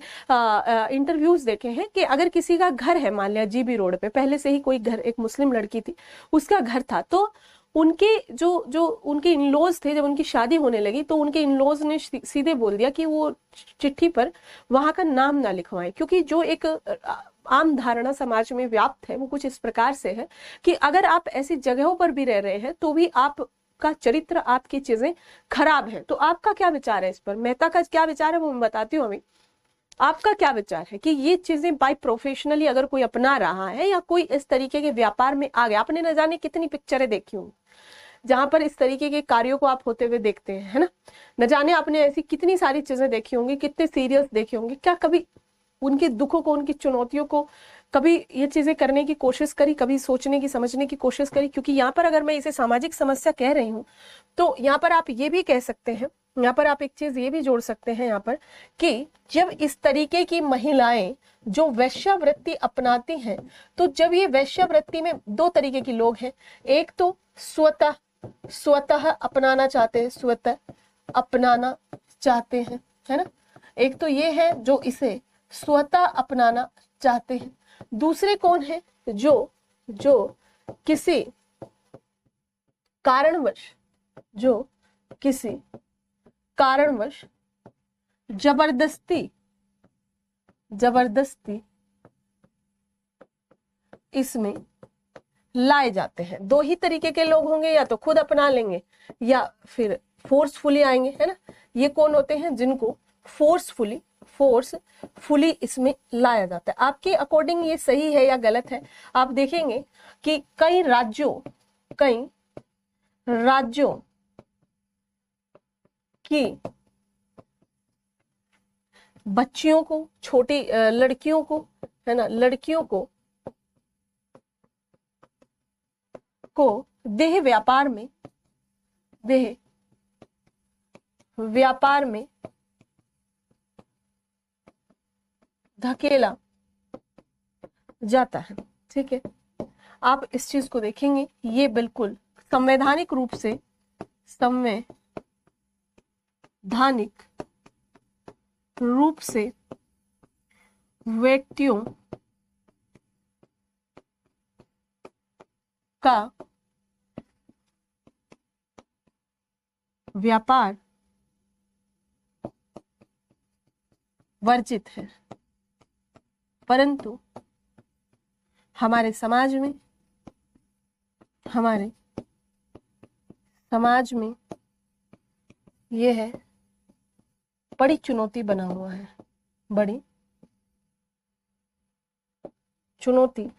इंटरव्यूज देखे हैं कि अगर किसी का घर है, मान लिया जीबी रोड पे पहले से ही कोई घर, एक मुस्लिम लड़की थी, उसका घर था, तो उनके जो उनके इनलॉज थे, जब उनकी शादी होने लगी तो उनके इनलॉज ने सीधे बोल दिया कि वो चिट्ठी पर वहां का नाम ना लिखवाएं, क्योंकि जो एक आम धारणा समाज में व्याप्त है वो कुछ इस प्रकार से है कि अगर आप ऐसी जगहों पर भी रह रहे हैं तो भी आपका चरित्र, आपकी चीजें खराब है। तो आपका क्या विचार है इस पर? मेहता का क्या विचार है वो मैं बताती हूँ अभी। आपका क्या विचार है कि ये चीजें बाय प्रोफेशनली अगर कोई अपना रहा है या कोई इस तरीके के व्यापार में आ गया? आपने न जाने कितनी पिक्चरें देखी होंगी जहां पर इस तरीके के कार्यों को आप होते हुए देखते हैं, है ना। न जाने आपने ऐसी कितनी सारी चीजें देखी होंगी, कितने सीरियल्स देखे होंगे। क्या कभी उनके दुखों को, उनकी चुनौतियों को कभी ये चीजें करने की कोशिश करी, कभी सोचने की, समझने की कोशिश करी? क्योंकि यहाँ पर अगर मैं इसे सामाजिक समस्या कह रही हूँ तो यहाँ पर आप ये भी कह सकते हैं, यहाँ पर आप एक चीज ये भी जोड़ सकते हैं यहाँ पर कि जब इस तरीके की महिलाएं जो वैश्यावृत्ति अपनाती हैं, तो जब ये वैश्यावृत्ति में दो तरीके के लोग हैं, एक तो स्वतः अपनाना चाहते हैं, स्वतः अपनाना चाहते हैं, है ना। एक तो ये है जो इसे स्वतः अपनाना चाहते हैं। दूसरे कौन है? जो किसी कारणवश जबरदस्ती इसमें लाए जाते हैं। दो ही तरीके के लोग होंगे, या तो खुद अपना लेंगे या फिर फोर्सफुली आएंगे, है ना। ये कौन होते हैं? जिनको फोर्सफुली इसमें लाया जाता है। आपके अकॉर्डिंग ये सही है या गलत है? आप देखेंगे कि कई राज्यों की बच्चियों को, छोटी लड़कियों को, है ना, लड़कियों को देह व्यापार में धकेला जाता है। ठीक है, आप इस चीज को देखेंगे, ये बिल्कुल संवैधानिक रूप से व्यक्तियों का व्यापार वर्जित है, परंतु हमारे समाज में यह है बड़ी चुनौती बना हुआ है, बड़ी चुनौती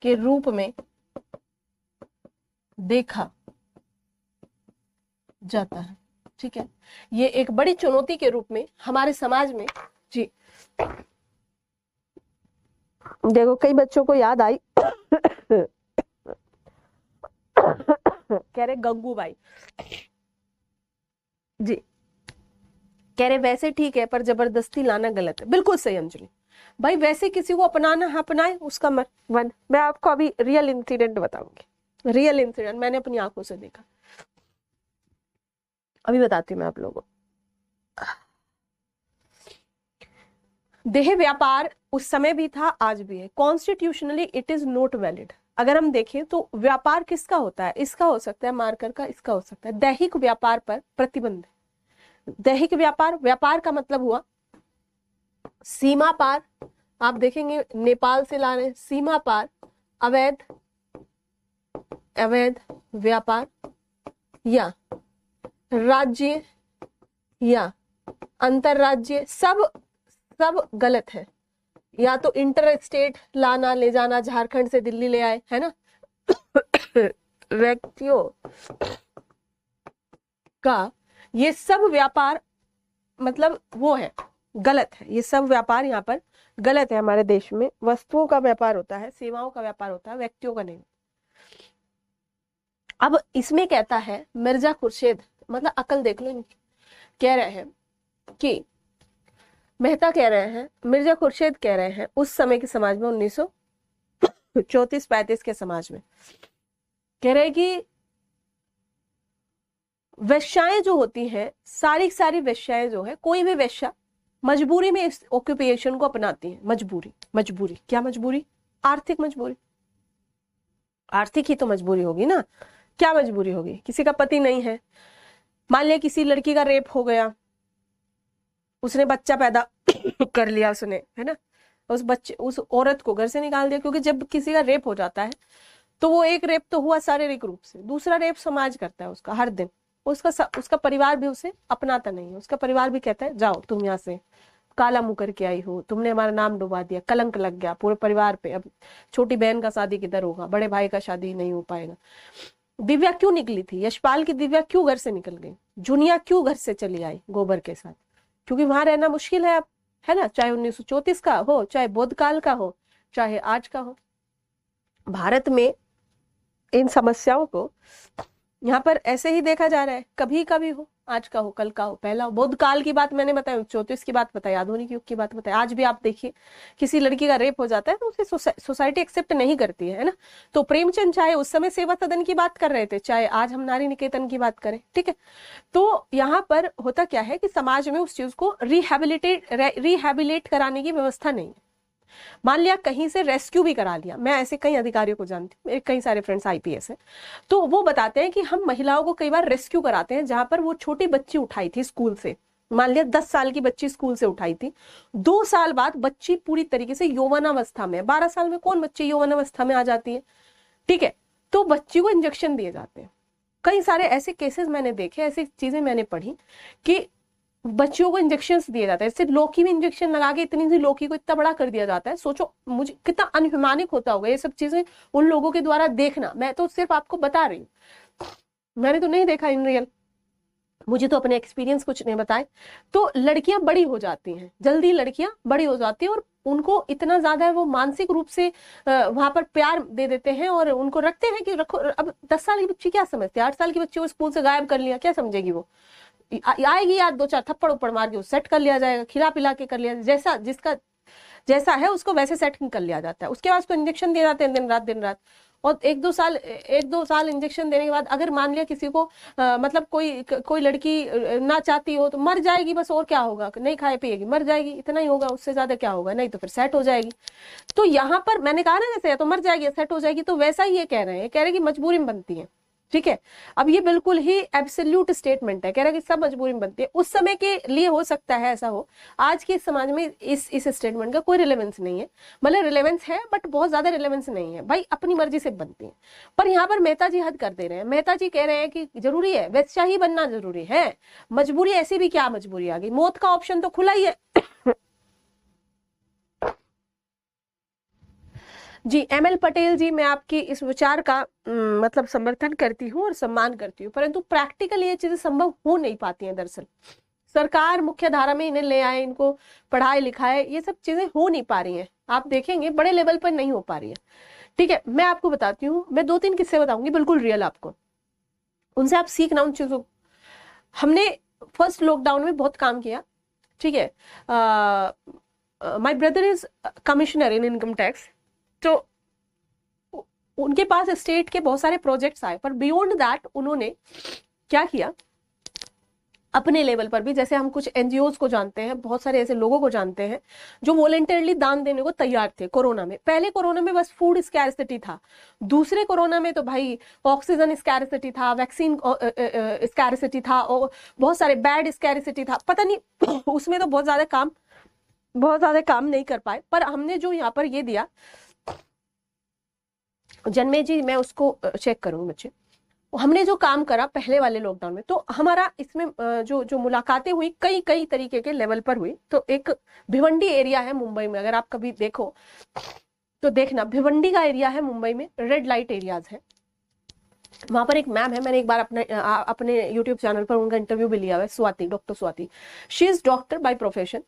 के रूप में देखा जाता है। ठीक है, ये एक बड़ी चुनौती के रूप में हमारे समाज में, जी देखो कई बच्चों को याद आई कह रहे गंगूबाई, जी कह रहे वैसे ठीक है पर जबरदस्ती लाना गलत है। बिल्कुल सही अंजलि भाई, वैसे किसी को अपनाना है अपनाए, उसका मन। मैं आपको अभी रियल इंसिडेंट बताऊंगी, रियल इंसिडेंट मैंने अपनी आंखों से देखा, अभी बताती हूँ मैं आप लोगों को। देह व्यापार उस समय भी था, आज भी है। Constitutionally it is not valid. अगर हम देखें तो व्यापार किसका होता है? इसका हो सकता है मार्कर का, इसका हो सकता है। दैहिक व्यापार पर प्रतिबंध। दैहिक व्यापार, व्यापार का मतलब हुआ सीमा पार। आप देखेंगे नेपाल से ला रहे सीमा पार अवैध व्यापार या राज्य या अंतरराज्य, सब गलत है। या तो इंटर स्टेट लाना ले जाना, झारखंड से दिल्ली ले आए, है ना व्यक्तियों का ये सब व्यापार मतलब वो है, गलत है। ये सब व्यापार यहाँ पर गलत है। हमारे देश में वस्तुओं का व्यापार होता है, सेवाओं का व्यापार होता है, व्यक्तियों का नहीं। अब इसमें कहता है मिर्जा खुर्शीद, मतलब अकल देख लो, कह रहे हैं कि मेहता कह रहे हैं, मिर्जा खुर्शीद कह रहे हैं उस समय के समाज में 1934-35 के समाज में कह रहे हैं कि वेश्याएं जो होती हैं, सारी वेश्याएं जो है, कोई भी वेश्या मजबूरी में इस ऑक्यूपेशन को अपनाती है। मजबूरी क्या मजबूरी? आर्थिक मजबूरी। आर्थिक ही तो मजबूरी होगी ना। क्या मजबूरी होगी? किसी का पति नहीं है, मान लिया किसी लड़की का रेप हो गया, उसने बच्चा पैदा कर लिया उसने, है ना, उस औरत को घर से निकाल दिया। क्योंकि जब किसी का रेप हो जाता है तो वो एक रेप तो हुआ शारीरिक रूप से, दूसरा रेप समाज करता है उसका हर दिन। उसका परिवार भी उसे अपनाता नहीं है। उसका परिवार भी कहता है जाओ तुम यहाँ से, काला मुंह करके आई हो, तुमने हमारा नाम डुबा दिया, कलंक लग गया पूरे परिवार पे। अब छोटी बहन का शादी किधर होगा, बड़े भाई का शादी नहीं हो पाएगा। दिव्या क्यों निकली थी? यशपाल की दिव्या क्यों घर से निकल गई? जुनिया क्यों घर से चली आई गोबर के साथ? क्योंकि वहां रहना मुश्किल है अब, है ना, चाहे 1934 का हो, चाहे बौद्ध काल का हो, चाहे आज का हो। भारत में इन समस्याओं को यहाँ पर ऐसे ही देखा जा रहा है, कभी कभी हो, आज का हो, कल का हो, पहला हो। बौद्ध काल की बात मैंने बताई, 34 की बात बताई, आधुनिक युग की बात बताई। आज भी आप देखिए किसी लड़की का रेप हो जाता है तो उसे सोसाइटी एक्सेप्ट नहीं करती है ना। तो प्रेमचंद चाहे उस समय सेवा सदन की बात कर रहे थे, चाहे आज हम नारी निकेतन की बात करें, ठीक है। तो यहाँ पर होता क्या है कि समाज में उस चीज को रिहेबिलिटेट कराने की व्यवस्था नहीं है। मान लिया कहीं से रेस्क्यू भी करा लिया, मैं ऐसे कई अधिकारियों को जानती हूँ, मेरे कई सारे फ्रेंड्स आईपीएस हैं, तो वो बताते हैं कि हम महिलाओं को कई बार रेस्क्यू कराते हैं जहां पर वो छोटी बच्ची उठाई थी स्कूल से, मान लिया 10 साल की बच्ची स्कूल से उठाई थी, 2 साल बाद बच्ची पूरी तरीके से यौवनावस्था में, 12 साल में कौन बच्ची यौवनावस्था में आ जाती है, ठीक है, तो बच्ची को इंजेक्शन दिए जाते हैं। कई सारे ऐसे केसेस मैंने देखे, ऐसी चीजें मैंने पढ़ी कि बच्चियों को इंजेक्शन दिए जाते हैं। इससे लौकी में इंजेक्शन लगा के इतनी सी लौकी को इतना बड़ा कर दिया जाता है। सोचो मुझे कितना अनह्यूमैनिक होता होगा ये सब चीजें उन लोगों के द्वारा देखना। मैं तो सिर्फ आपको बता रही हूँ, मैंने तो नहीं देखा इन रियल, मुझे तो अपने एक्सपीरियंस कुछ नहीं बताए। तो लड़कियां बड़ी हो जाती हैं, जल्दी लड़कियां बड़ी हो जाती हैं और उनको इतना ज्यादा वो मानसिक रूप से वहां पर प्यार दे देते हैं और उनको रखते हैं कि रखो। अब 10 साल की बच्ची क्या समझती है? 8 साल की बच्ची को स्कूल से गायब कर लिया, क्या समझेगी वो? आएगी यार, 2-4 थप्पड़ उप्पड़ मार के सेट कर लिया जाएगा, खिला पिला के कर लिया, जैसा जिसका जैसा है उसको वैसे सेट कर लिया जाता है। उसके बाद उसको इंजेक्शन दिए जाते हैं दिन रात। और 1-2 साल इंजेक्शन देने के बाद अगर मान लिया किसी को मतलब कोई लड़की ना चाहती हो तो मर जाएगी बस, और क्या होगा? नहीं खाए पिएगी मर जाएगी, इतना ही होगा, उससे ज्यादा क्या होगा? नहीं तो फिर सेट हो जाएगी। तो यहाँ पर मैंने कहा ना, जैसे या तो मर जाएगी या सेट हो जाएगी, तो वैसा ही ये कह रहे हैं कि मजबूरी में बनती है। ठीक है। अब ये बिल्कुल ही एब्सोल्यूट स्टेटमेंट है, कह रहा है कि सब मजबूरी में बनती है। उस समय के लिए हो सकता है ऐसा हो, आज के समाज में इस स्टेटमेंट का कोई रिलेवेंस नहीं है, मतलब रिलेवेंस है बट बहुत ज्यादा रिलेवेंस नहीं है, भाई अपनी मर्जी से बनती है। पर यहाँ पर मेहता जी हद कर दे रहे हैं, मेहता जी कह रहे हैं कि जरूरी है वैसा ही बनना, जरूरी है मजबूरी, ऐसी भी क्या मजबूरी आ गई, मौत का ऑप्शन तो खुला ही है। जी ML पटेल जी, मैं आपकी इस विचार का मतलब समर्थन करती हूँ और सम्मान करती हूँ, परंतु प्रैक्टिकल ये चीजें संभव हो नहीं पाती हैं। दरअसल सरकार मुख्य धारा में इन्हें ले आए, इनको पढ़ाए लिखाए, ये सब चीजें हो नहीं पा रही हैं। आप देखेंगे बड़े लेवल पर नहीं हो पा रही है। ठीक है, मैं आपको बताती हूँ, मैं 2-3 किस्से बताऊंगी बिल्कुल रियल आपको, उनसे आप सीखना उन चीजों। हमने फर्स्ट लॉकडाउन में बहुत काम किया, ठीक है। My brother is commissioner in income tax, तो उनके पास स्टेट के बहुत सारे प्रोजेक्ट्स आए, पर बियॉन्ड दैट उन्होंने क्या किया, अपने लेवल पर भी, जैसे हम कुछ एनजीओज को जानते हैं, बहुत सारे ऐसे लोगों को जानते हैं जो वॉलेंटियरली दान देने को तैयार थे कोरोना में। पहले कोरोना में बस फूड स्कैरसिटी था, दूसरे कोरोना में तो भाई ऑक्सीजन स्कैरसिटी था, वैक्सीन स्कैरसिटी था, और बहुत सारे बेड स्कैरसिटी था, पता नहीं उसमें तो बहुत ज्यादा काम नहीं कर पाए। पर हमने जो यहाँ पर ये दिया, जन्मे जी मैं उसको चेक करूंगी बच्चे, हमने जो काम करा पहले वाले लॉकडाउन में, तो हमारा इसमें जो मुलाकातें हुई कई कई तरीके के लेवल पर हुई। तो एक भिवंडी एरिया है मुंबई में, अगर आप कभी देखो तो देखना, भिवंडी का एरिया है मुंबई में, रेड लाइट एरियाज है। वहां पर एक मैम है, मैंने एक बार अपने यूट्यूब चैनल पर उनका इंटरव्यू भी लिया हुआ है, Swati, doctor Swati. She is doctor by profession,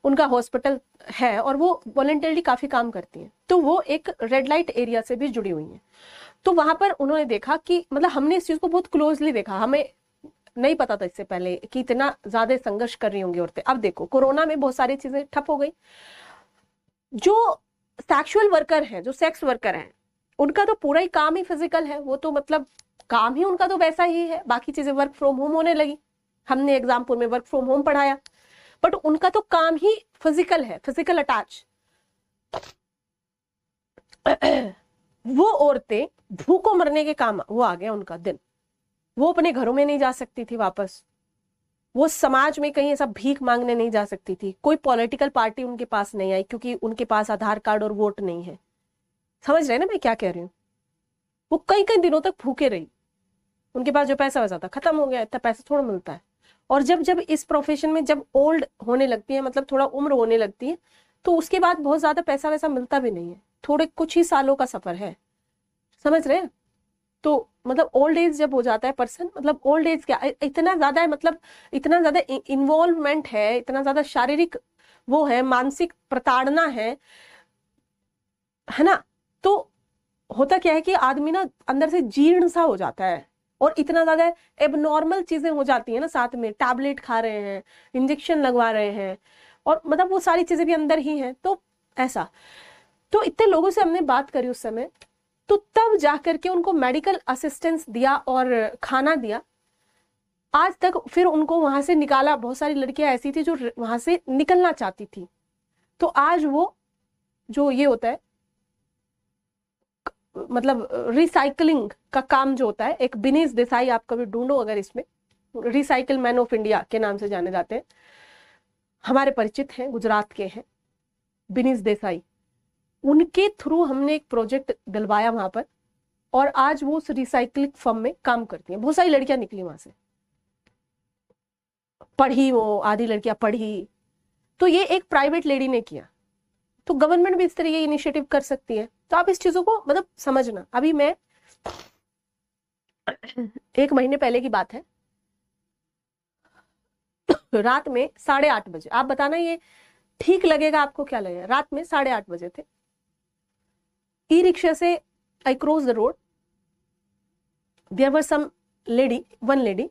उनका हॉस्पिटल है और वो वॉलंटियरली काफी काम करती हैं। तो वो एक रेड लाइट एरिया से भी जुड़ी हुई हैं। तो वहां पर उन्होंने देखा कि मतलब हमने इस चीज को बहुत क्लोजली देखा, हमें नहीं पता था इससे पहले कि इतना ज्यादा संघर्ष कर रही होंगी औरतें। अब देखो कोरोना में बहुत सारी चीजें ठप हो गई। जो सेक्सुअल वर्कर है, जो सेक्स वर्कर है, उनका तो पूरा ही काम ही फिजिकल है, वो तो मतलब काम ही उनका तो वैसा ही है, बाकी चीजें वर्क फ्रॉम होम होने लगी। हमने एग्जामपुर में वर्क फ्रॉम होम पढ़ाया, बट उनका तो काम ही फिजिकल है, फिजिकल अटैच। वो औरतें भूखों मरने के काम, वो आ गया उनका दिन, वो अपने घरों में नहीं जा सकती थी वापस, वो समाज में कहीं ऐसा भीख मांगने नहीं जा सकती थी, कोई पॉलिटिकल पार्टी उनके पास नहीं आई क्योंकि उनके पास आधार कार्ड और वोट नहीं है। समझ रहे हैं ना मैं क्या कह रही हूँ? वो कई कई दिनों तक भूखे रही, उनके पास जो पैसा वैसा था खत्म हो गया, इतना पैसा थोड़ा मिलता है। और जब जब इस प्रोफेशन में जब ओल्ड होने लगती है, मतलब थोड़ा उम्र होने लगती है, तो उसके बाद बहुत ज्यादा पैसा वैसा मिलता भी नहीं है, थोड़े कुछ ही सालों का सफर है। समझ रहे हैं? तो मतलब ओल्ड एज जब हो जाता है पर्सन, मतलब ओल्ड एज क्या इतना ज्यादा है, मतलब इतना ज्यादा इन्वॉल्वमेंट है, इतना ज्यादा शारीरिक वो है, मानसिक प्रताड़ना है ना। तो होता क्या है कि आदमी ना अंदर से जीर्ण सा हो जाता है, और इतना ज्यादा एबनॉर्मल चीजें हो जाती है ना, साथ में टैबलेट खा रहे हैं, इंजेक्शन लगवा रहे हैं, और मतलब वो सारी चीजें भी अंदर ही हैं। तो ऐसा, तो इतने लोगों से हमने बात करी उस समय, तो तब जाकर के उनको मेडिकल असिस्टेंस दिया और खाना दिया। आज तक फिर उनको वहां से निकाला, बहुत सारी लड़कियां ऐसी थी जो वहां से निकलना चाहती थी। तो आज वो जो ये होता है, मतलब रिसाइकलिंग का काम जो होता है, एक बिनीश देसाई, आप कभी ढूंढो अगर, इसमें रिसाइकल मैन ऑफ इंडिया के नाम से जाने जाते हैं, हमारे परिचित हैं, गुजरात के हैं बिनीश देसाई। उनके थ्रू हमने एक प्रोजेक्ट दिलवाया वहां पर, और आज वो उस रिसाइकलिंग फर्म में काम करती हैं। बहुत सारी लड़कियां निकली वहां से, पढ़ी, वो आधी लड़कियां पढ़ी। तो ये एक प्राइवेट लेडी ने किया, तो गवर्नमेंट भी इस तरह की इनिशिएटिव कर सकती है। तो आप इस चीजों को मतलब समझना। अभी मैं 1 महीने पहले की बात है, रात में 8:30 बजे, आप बताना ये ठीक लगेगा आपको, क्या लगेगा? रात में 8:30 बजे थे, ई रिक्शा से I cross the road, there were some lady, one lady,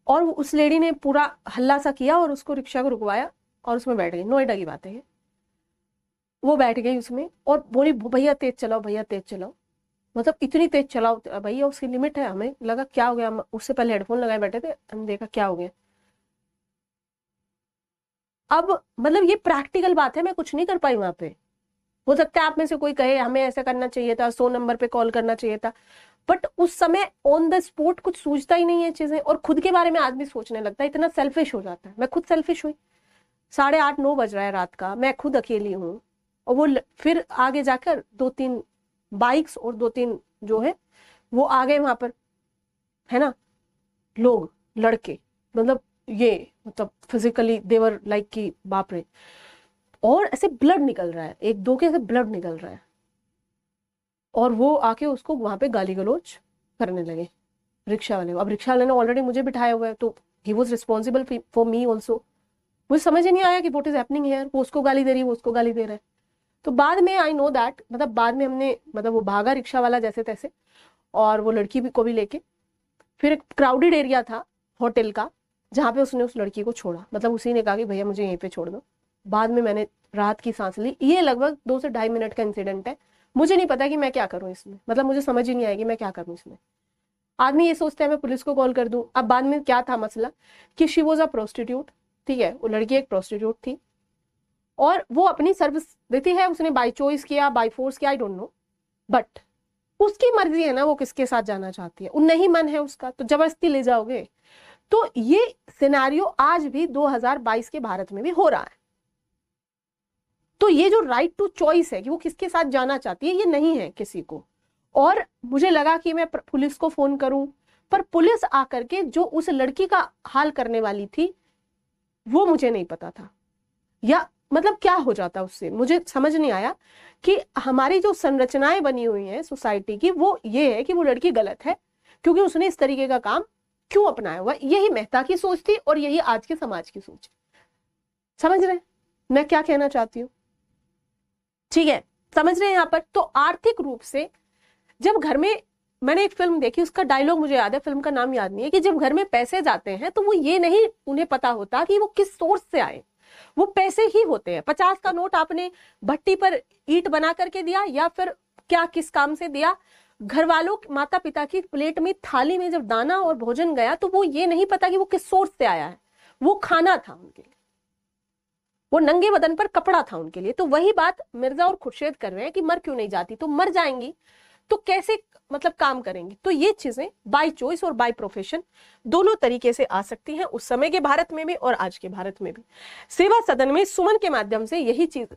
और उस लेडी ने पूरा हल्ला सा किया और उसको रिक्शा को रुकवाया और उसमें बैठ गई। नोएडा की बात है ये। वो बैठ गई उसमें और बोली भैया तेज चलाओ, भैया तेज चलाओ, मतलब इतनी तेज चलाओ भैया, उसकी लिमिट है। हमें लगा क्या हो गया, उससे पहले हेडफोन लगाए बैठे थे, हमने देखा क्या हो गया। अब मतलब ये प्रैक्टिकल बात है, मैं कुछ नहीं कर पाई वहां पे। हो सकता है आप में से कोई कहे हमें ऐसा करना चाहिए था, 100 नंबर पे कॉल करना चाहिए था। बट उस समय ऑन द स्पॉट कुछ सूझता ही नहीं है चीजें, और खुद के बारे में आदमी सोचने लगता है, इतना सेल्फिश हो जाता है। मैं खुद सेल्फिश हुई, 8:30-9 बज रहा है रात का, मैं खुद अकेली हूँ, और वो फिर आगे जाकर 2-3 बाइक्स और 2-3 जो है वो आ गए वहां पर, है ना, लोग, लड़के, मतलब ये मतलब फिजिकली देवर लाइक कि बाप रे, और ऐसे ब्लड निकल रहा है, एक दो के ऐसे ब्लड निकल रहा है, और वो आके उसको वहां पे गाली गलौज करने लगे रिक्शा वाले को। अब रिक्शा वाले ने ऑलरेडी मुझे बिठाया हुआ है, तो he was responsible for me also. मुझे समझ ही नहीं आया कि व्हाट इज हैपनिंग हियर, वो उसको गाली दे रही है, वो उसको गाली दे रहा है। तो बाद में आई नो दैट, मतलब बाद में हमने, मतलब वो भागा रिक्शा वाला जैसे तैसे, और वो लड़की भी को भी लेके, फिर एक क्राउडेड एरिया था होटल का जहाँ पे उसने उस लड़की को छोड़ा, मतलब उसी ने कहा कि भैया मुझे यहीं पे छोड़ दो। बाद में मैंने राहत की सांस ली। ये लगभग 2 से 2.5 मिनट का इंसिडेंट है। मुझे नहीं पता कि मैं क्या करूं इसमें, मतलब मुझे समझ ही नहीं आएगी मैं क्या करूं इसमें। आदमी ये सोचता है मैं पुलिस को कॉल कर दूं। अब बाद में क्या था मसला कि शी वॉज अ प्रोस्टिट्यूट, ठीक है, वो लड़की एक प्रोस्टिट्यूट थी, और वो अपनी सर्विस देती है, उसने बाय चॉइस किया, बाय फोर्स किया, आई डोंट नो, बट उसकी मर्जी है ना वो किसके साथ जाना चाहती है, नहीं मन है उसका तो जबरदस्ती ले जाओगे। तो ये सिनेरियो आज भी 2022 के भारत में भी हो रहा है। तो ये जो राइट टू चॉइस है कि वो किसके साथ जाना चाहती है, ये नहीं है किसी को। और मुझे लगा कि मैं पुलिस को फोन करूं, पर पुलिस आकर के जो उस लड़की का हाल करने वाली थी वो मुझे नहीं पता था, या मतलब क्या हो जाता उससे, मुझे समझ नहीं आया कि हमारी जो संरचनाएं बनी हुई हैं सोसाइटी की, वो ये है कि वो लड़की गलत है क्योंकि उसने इस तरीके का काम क्यों अपनाया हुआ। यही मेहता की सोच थी और यही आज के समाज की सोच है। समझ रहे हैं मैं क्या कहना चाहती हूँ? ठीक है, समझ रहे हैं यहाँ पर। तो आर्थिक रूप से जब घर में, मैंने एक फिल्म देखी, उसका डायलॉग मुझे याद है, फिल्म का नाम याद नहीं है, कि जब घर में पैसे जाते हैं तो वो ये नहीं उन्हें पता होता कि वो किस सोर्स से आए, वो पैसे ही होते हैं। 50 का नोट आपने भट्टी पर ईंट बना करके दिया या फिर क्या किस काम से दिया, घर वालों माता पिता की प्लेट में थाली में जब दाना और भोजन गया तो वो ये नहीं पता कि वो किस सोर्स से आया है, वो खाना था उनके लिए, वो नंगे बदन पर कपड़ा था उनके लिए। तो वही बात मिर्जा और खुर्शीद कर रहे हैं कि मर क्यों नहीं जाती, तो मर जाएंगी तो कैसे मतलब काम करेंगी। तो ये चीजें बाय चॉइस और बाय प्रोफेशन दोनों तरीके से आ सकती हैं, उस समय के भारत में भी और आज के भारत में भी। सेवा सदन में सुमन के माध्यम से यही चीज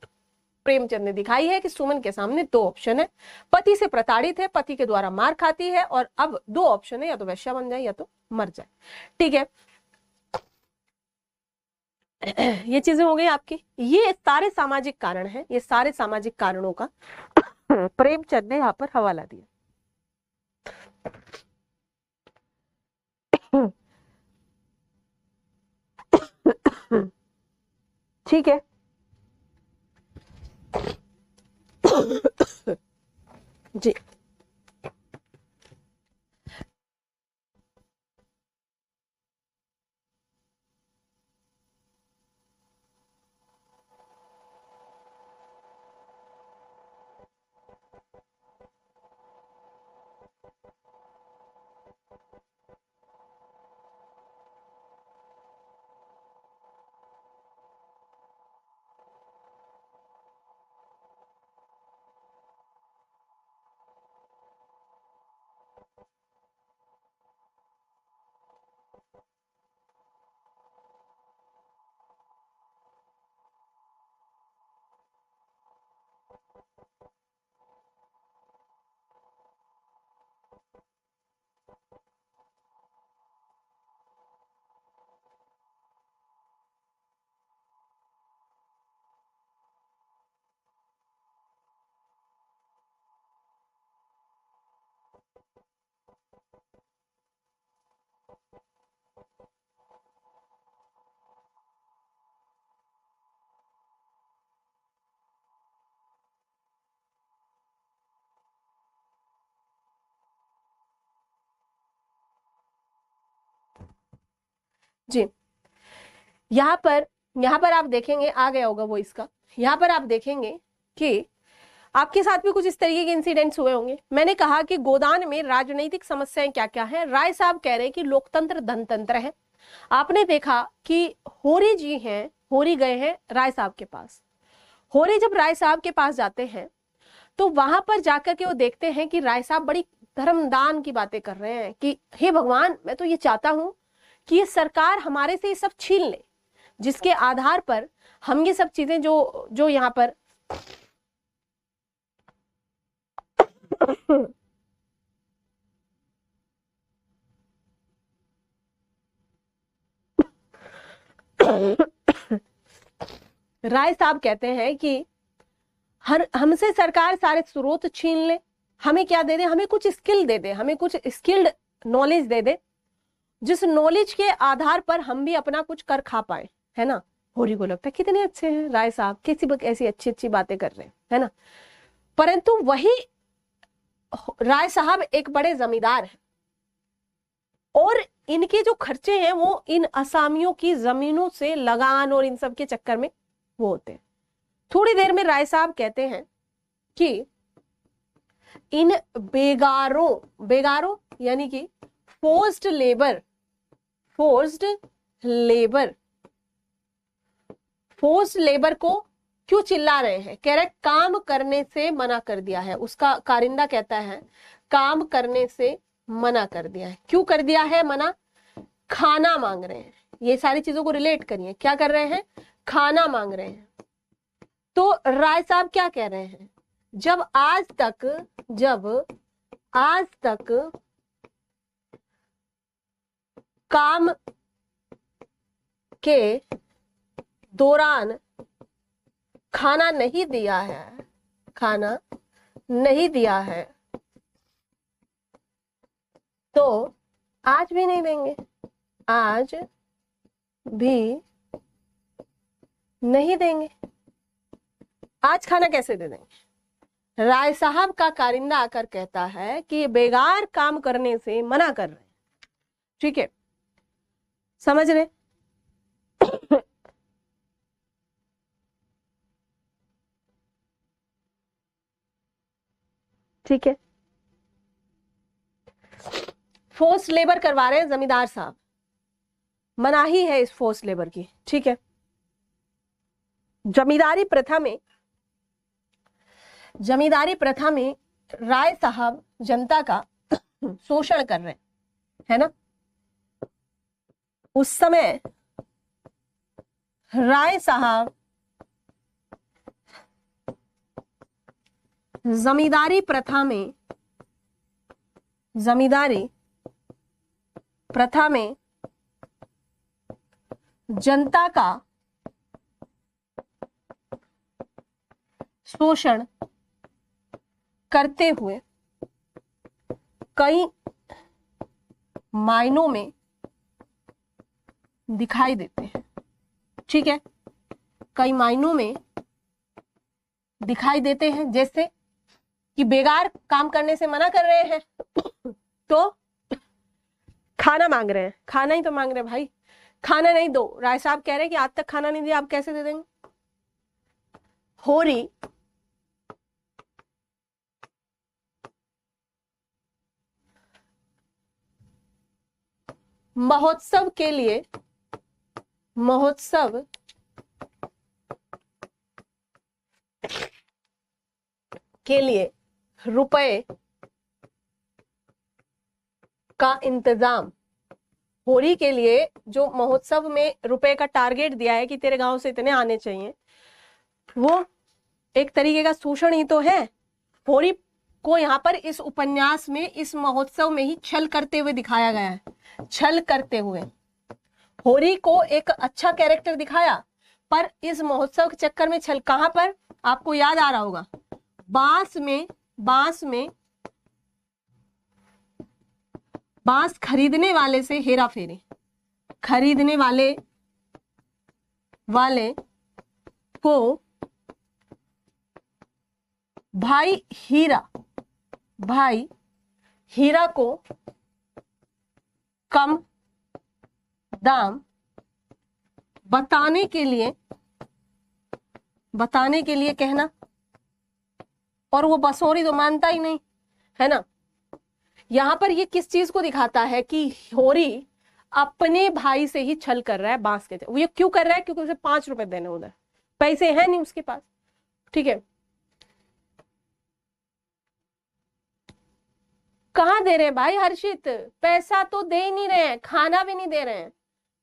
प्रेमचंद ने दिखाई है कि सुमन के सामने 2 ऑप्शन है, पति से प्रताड़ित है, पति के द्वारा मार खाती है, और अब 2 ऑप्शन है, या तो वैश्या बन जाए या तो मर जाए। ठीक है, ये चीजें हो गई आपकी। ये सारे सामाजिक कारण हैं, ये सारे सामाजिक कारणों का प्रेमचंद ने यहाँ पर हवाला दिया। ठीक है, जी जी यहाँ पर आप देखेंगे, आ गया होगा वो इसका, यहाँ पर आप देखेंगे कि आपके साथ भी कुछ इस तरीके के इंसिडेंट्स हुए होंगे। मैंने कहा कि गोदान में राजनीतिक समस्याएं क्या क्या है। राय साहब कह रहे हैं कि लोकतंत्र धनतंत्र है। आपने देखा कि होरी जी हैं, होरी गए हैं राय साहब के पास। होरी जब राय साहब के पास जाते हैं तो वहां पर जाकर के वो देखते हैं कि राय साहब बड़ी धर्मदान की बातें कर रहे हैं कि हे भगवान, मैं तो ये चाहता हूं कि ये सरकार हमारे से ये सब छीन ले, जिसके आधार पर हम ये सब चीजें जो जो यहाँ पर राय साहब कहते हैं कि हर हमसे सरकार सारे स्रोत छीन ले, हमें क्या दे दे, हमें कुछ स्किल दे दे, हमें कुछ स्किल्ड नॉलेज दे दे, जिस नॉलेज के आधार पर हम भी अपना कुछ कर खा पाए, है ना। होरी को लगता है कितने अच्छे हैं राय साहब, कैसी ऐसी अच्छी अच्छी बातें कर रहे हैं, है ना। परंतु वही राय साहब एक बड़े जमींदार हैं और इनके जो खर्चे हैं वो इन असामियों की जमीनों से लगान और इन सब के चक्कर में वो होते हैं। थोड़ी देर में राय साहब कहते हैं कि इन बेगारों यानी कि फोर्स्ड लेबर को क्यों चिल्ला रहे हैं, कह रहे काम करने से मना कर दिया है। उसका कारिंदा कहता है काम करने से मना कर दिया है। क्यों कर दिया है मना? खाना मांग रहे हैं। ये सारी चीजों को रिलेट करिए, क्या कर रहे हैं? खाना मांग रहे हैं। तो राय साहब क्या कह रहे हैं, जब आज तक काम के दौरान खाना नहीं दिया है तो आज भी नहीं देंगे, आज भी नहीं देंगे। आज खाना कैसे दे देंगे? राय साहब का कारिंदा आकर कहता है कि बेगार काम करने से मना कर रहे हैं। ठीक है, समझ रहे? ठीक है, फोर्स लेबर करवा रहे हैं जमींदार साहब, मनाही है इस फोर्स लेबर की। ठीक है, जमींदारी प्रथा में राय साहब जनता का शोषण कर रहे हैं, है ना। उस समय राय साहब जमींदारी प्रथा में जनता का शोषण करते हुए कई मायनों में दिखाई देते हैं। ठीक है, कई मायनों में दिखाई देते हैं, जैसे कि बेगार काम करने से मना कर रहे हैं तो खाना मांग रहे हैं। खाना ही तो मांग रहे हैं भाई, खाना नहीं दो। राय साहब कह रहे हैं कि आज तक खाना नहीं दिया, आप कैसे दे देंगे? होरी महोत्सव के लिए रुपए का इंतजाम, होरी के लिए जो महोत्सव में रुपए का टारगेट दिया है कि तेरे गांव से इतने आने चाहिए, वो एक तरीके का शोषण ही तो है। होरी को यहाँ पर इस उपन्यास में, इस महोत्सव में ही छल करते हुए दिखाया गया है। छल करते हुए होरी को एक अच्छा कैरेक्टर दिखाया, पर इस महोत्सव के चक्कर में छल। कहां पर? आपको याद आ रहा होगा, बांस खरीदने वाले से हेरा फेरी, खरीदने वाले को भाई हीरा को कम दाम बताने के लिए कहना, और वो बसोरी तो मानता ही नहीं, है ना। यहां पर ये किस चीज को दिखाता है कि होरी अपने भाई से ही छल कर रहा है बांस के। वो ये क्यों कर रहा है? क्योंकि उसे 5 रुपए देने, उधर पैसे हैं नहीं उसके पास। ठीक है, कहाँ दे रहे हैं भाई हर्षित, पैसा तो दे ही नहीं रहे हैं, खाना भी नहीं दे रहे हैं।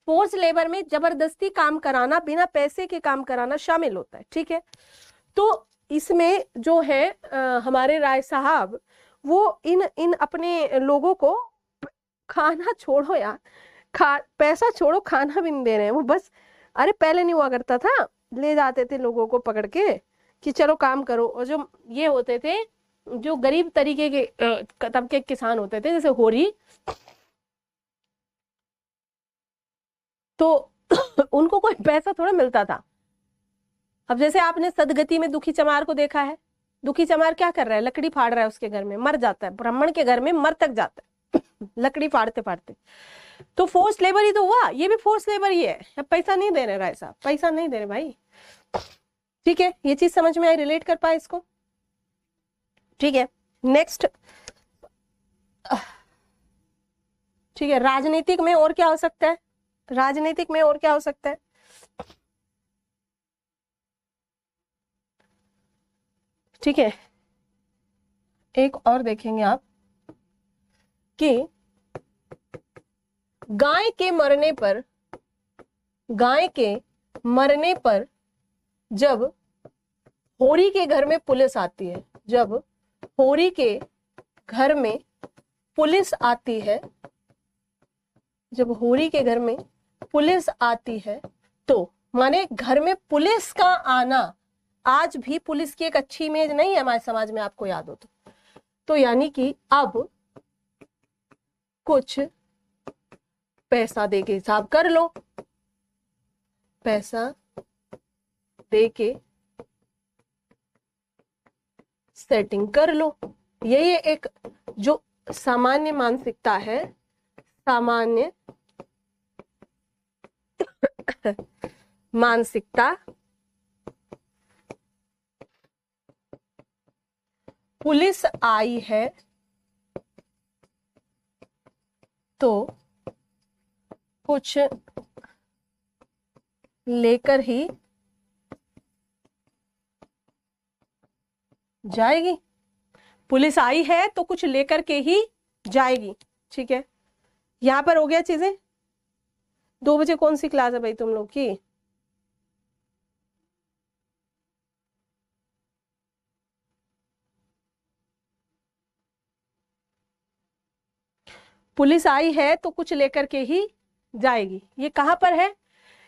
फोर्स लेबर में जबरदस्ती काम कराना, बिना पैसे के काम कराना शामिल होता है, ठीक है। तो इसमें जो है हमारे राय साहब वो इन इन अपने लोगों को खाना छोड़ो यार, पैसा छोड़ो, खाना भी नहीं दे रहे हैं वो। बस अरे पहले नहीं हुआ करता था, ले जाते थे लोगों को पकड़ के कि चलो काम करो। और जो ये होते थे जो गरीब तरीके के तबके किसान होते थे, जैसे होरी, तो उनको कोई पैसा थोड़ा मिलता था। अब जैसे आपने सदगति में दुखी चमार को देखा है, दुखी चमार क्या कर रहा है, लकड़ी फाड़ रहा है, उसके घर में मर जाता है, ब्राह्मण के घर में मर तक जाता है लकड़ी फाड़ते फाड़ते। तो फोर्स लेबर ही तो हुआ, ये भी फोर्स लेबर ही है। अब पैसा नहीं दे रहे राय साहब, पैसा नहीं दे रहे भाई, ठीक है। ये चीज समझ में आई, रिलेट कर पाए इसको, ठीक है। नेक्स्ट, ठीक है, राजनीतिक में और क्या हो सकता है, राजनीतिक में और क्या हो सकता है, ठीक है। एक और देखेंगे आप कि गाय के मरने पर, गाय के मरने पर जब होरी के घर में पुलिस आती है, जब होरी के घर में पुलिस आती है, जब होरी के घर में पुलिस आती है, तो माने घर में पुलिस का आना, आज भी पुलिस की एक अच्छी इमेज नहीं है हमारे समाज में, आपको याद हो तो यानी कि अब कुछ पैसा दे के हिसाब कर लो, पैसा दे के सेटिंग कर लो। यही एक जो सामान्य मानसिकता है, सामान्य मानसिकता। पुलिस आई है तो कुछ लेकर ही जाएगी, पुलिस आई है तो कुछ लेकर के ही जाएगी, ठीक है। यहां पर हो गया चीजें। 2 बजे कौन सी क्लास है भाई तुम लोग की, पुलिस आई है तो कुछ लेकर के ही जाएगी, ये कहां पर है,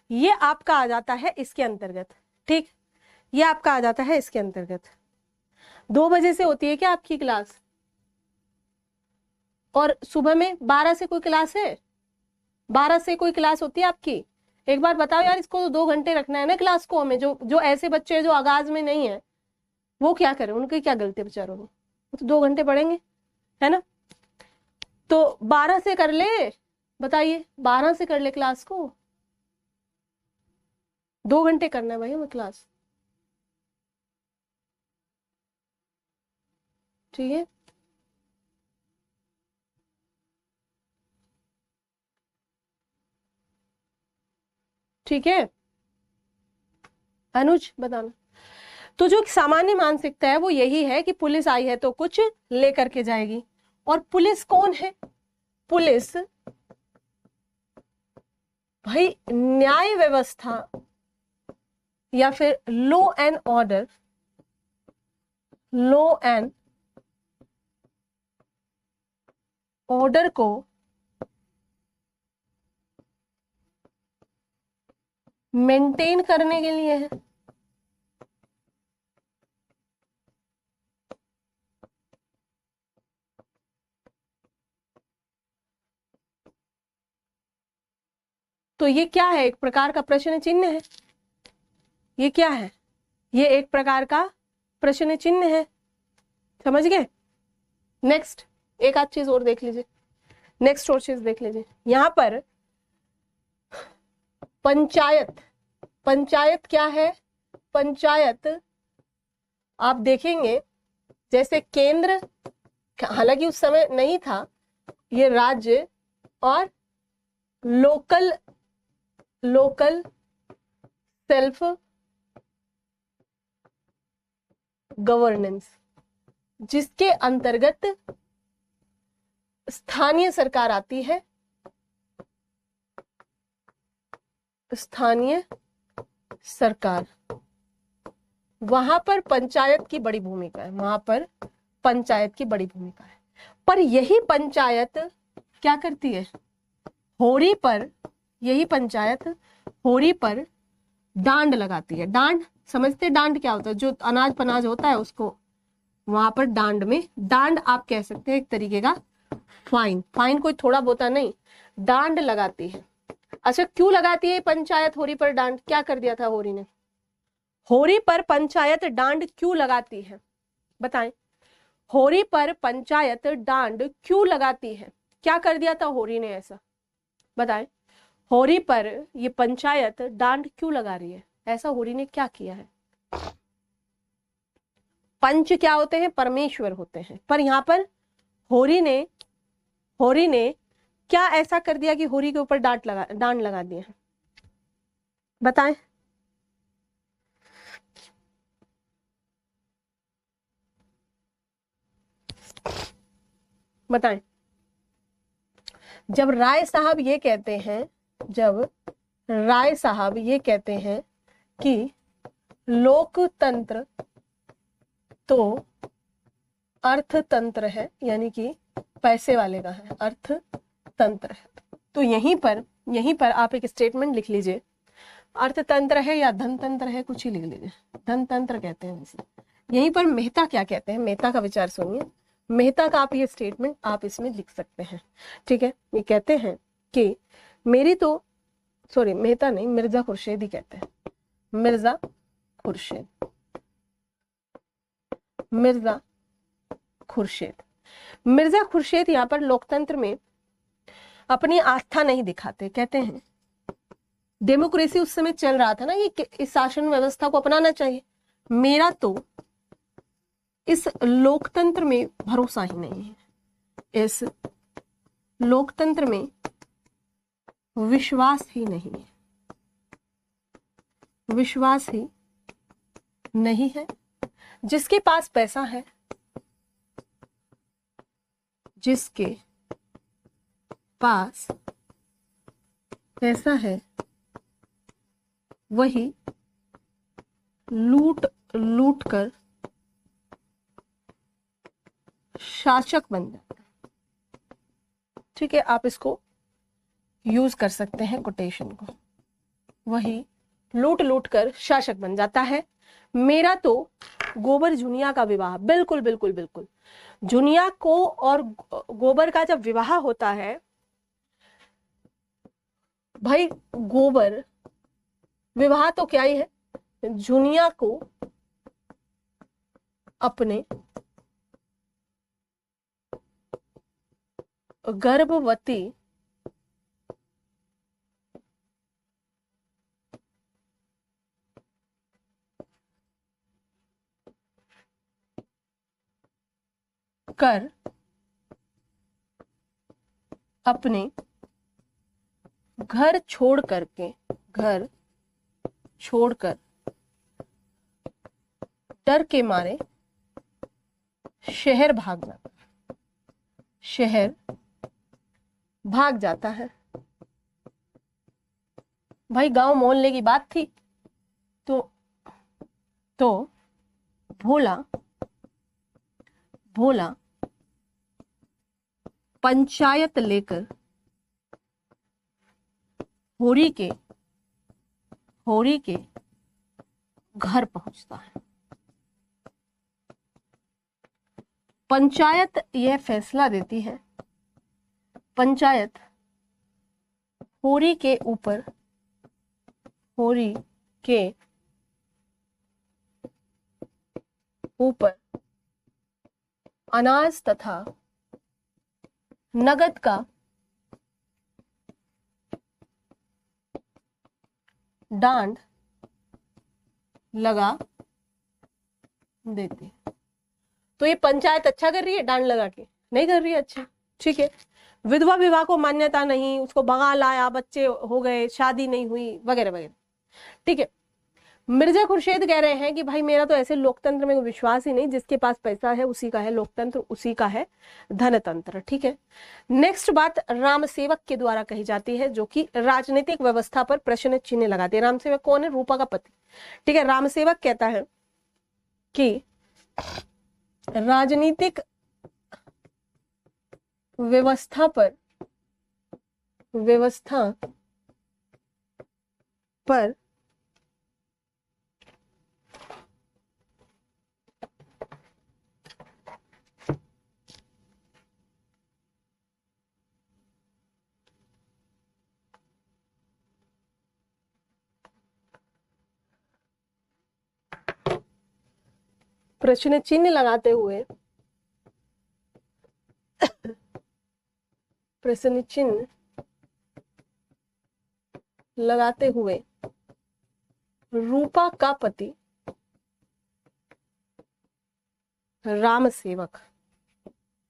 ये आपका आ जाता है इसके अंतर्गत, ठीक। ये आपका आ जाता है इसके अंतर्गत। 2 बजे से होती है क्या आपकी क्लास, और सुबह में 12 से कोई क्लास है, 12 से कोई क्लास होती है आपकी। एक बार बताओ यार, इसको तो 2 घंटे रखना है ना क्लास को हमें। जो जो ऐसे बच्चे हैं जो आगाज में नहीं है, वो क्या करें, उनकी क्या गलती बेचारों को, वो तो 2 घंटे पढ़ेंगे, है ना। तो 12 से कर ले, बताइए 12 से कर ले क्लास को, 2 घंटे करना है भाई हमें क्लास, ठीक है। ठीक है अनुज बताना। तो जो सामान्य मानसिकता है वो यही है कि पुलिस आई है तो कुछ लेकर के जाएगी। और पुलिस कौन है, पुलिस भाई न्याय व्यवस्था या फिर law and order, law and order को मेंटेन करने के लिए है। तो ये क्या है, एक प्रकार का प्रश्न चिन्ह है। ये क्या है, ये एक प्रकार का प्रश्न चिन्ह है, समझ गए। नेक्स्ट एक आध चीज और देख लीजिए, नेक्स्ट और चीज देख लीजिए। यहां पर पंचायत, पंचायत क्या है, पंचायत आप देखेंगे जैसे केंद्र, हालांकि उस समय नहीं था, ये राज्य और लोकल, लोकल सेल्फ गवर्नेंस, जिसके अंतर्गत स्थानीय सरकार आती है, स्थानीय सरकार, वहां पर पंचायत की बड़ी भूमिका है, वहां पर पंचायत की बड़ी भूमिका है। पर यही पंचायत क्या करती है, होरी पर, यही पंचायत होरी पर डांड लगाती है। डांड समझते, डांड क्या होता है, जो अनाज पनाज होता है उसको वहां पर डांड में, डांड आप कह सकते हैं एक तरीके का फाइन, फाइन कोई थोड़ा बोता नहीं, डांड लगाती है। अच्छा क्यों लगाती है पंचायत होरी पर डांड, क्या कर दिया था होरी ने, होरी पर पंचायत डांड क्यों लगाती है, बताएं, होरी पर पंचायत डांड क्यों लगाती है, क्या कर दिया था होरी ने ऐसा, बताएं, होरी पर ये पंचायत डांड क्यों लगा रही है, ऐसा होरी ने क्या किया है। पंच क्या होते हैं, परमेश्वर होते हैं, पर यहां पर होरी ने क्या ऐसा कर दिया कि होरी के ऊपर डांड लगा दिया, बताएं। बताएं। जब राय साहब ये कहते हैं, जब राय साहब ये कहते हैं कि लोकतंत्र तो अर्थतंत्र है, यानी कि पैसे वाले का है, अर्थतंत्र है, तो यहीं पर आप एक स्टेटमेंट लिख लीजिए, अर्थतंत्र है या धनतंत्र है, कुछ ही लिख लीजिए, धनतंत्र कहते हैं वैसे। यहीं पर मेहता क्या कहते हैं, मेहता का विचार सुनिए, मेहता का आप ये स्टेटमेंट आप इसमें लिख सकते हैं, ठीक है। ये कहते हैं कि मेरी तो, सॉरी मेहता नहीं, मिर्जा खुर्शीद ही कहते हैं, मिर्जा खुर्शीद, मिर्जा खुर्शीद, मिर्जा खुर्शीद यहाँ पर लोकतंत्र में अपनी आस्था नहीं दिखाते, कहते हैं डेमोक्रेसी उस समय चल रहा था ना, ये इस शासन व्यवस्था को अपनाना चाहिए, मेरा तो इस लोकतंत्र में भरोसा ही नहीं है, इस लोकतंत्र में विश्वास ही नहीं है, विश्वास ही नहीं है। जिसके पास पैसा है, जिसके पास पैसा है वही लूट लूट कर शासक बन जाता है, ठीक है। आप इसको यूज कर सकते हैं कोटेशन को, वही लूट लूट कर शासक बन जाता है। मेरा तो गोबर जुनिया का विवाह, बिल्कुल बिल्कुल बिल्कुल, जुनिया को और गोबर का जब विवाह होता है, भाई गोबर विवाह तो क्या ही है, जुनिया को अपने गर्भवती कर अपने घर छोड़कर डर के मारे शहर भाग जाता है, शहर भाग जाता है। भाई गांव मोहल्ले की बात थी, तो भोला पंचायत लेकर होरी के घर पहुंचता है। पंचायत यह फैसला देती है, पंचायत होरी के ऊपर अनाज तथा नगद का डांड लगा देती। तो ये पंचायत अच्छा कर रही है, डांड लगा के नहीं कर रही है अच्छा, ठीक है। विधवा विवाह को मान्यता नहीं, उसको भगा लाया, बच्चे हो गए, शादी नहीं हुई, वगैरह वगैरह, ठीक है। मिर्जा खुर्शीद कह रहे हैं कि भाई मेरा तो ऐसे लोकतंत्र में विश्वास ही नहीं, जिसके पास पैसा है उसी का है लोकतंत्र, उसी का है धनतंत्र। ठीक है, नेक्स्ट बात रामसेवक के द्वारा कही जाती है, जो कि राजनीतिक व्यवस्था पर प्रश्न चिन्ह लगाते हैं। रामसेवक कौन है? रूपा का पति। ठीक है, रामसेवक कहता है कि राजनीतिक व्यवस्था पर प्रश्न चिन्ह लगाते हुए प्रश्न चिन्ह लगाते हुए रूपा का पति रामसेवक,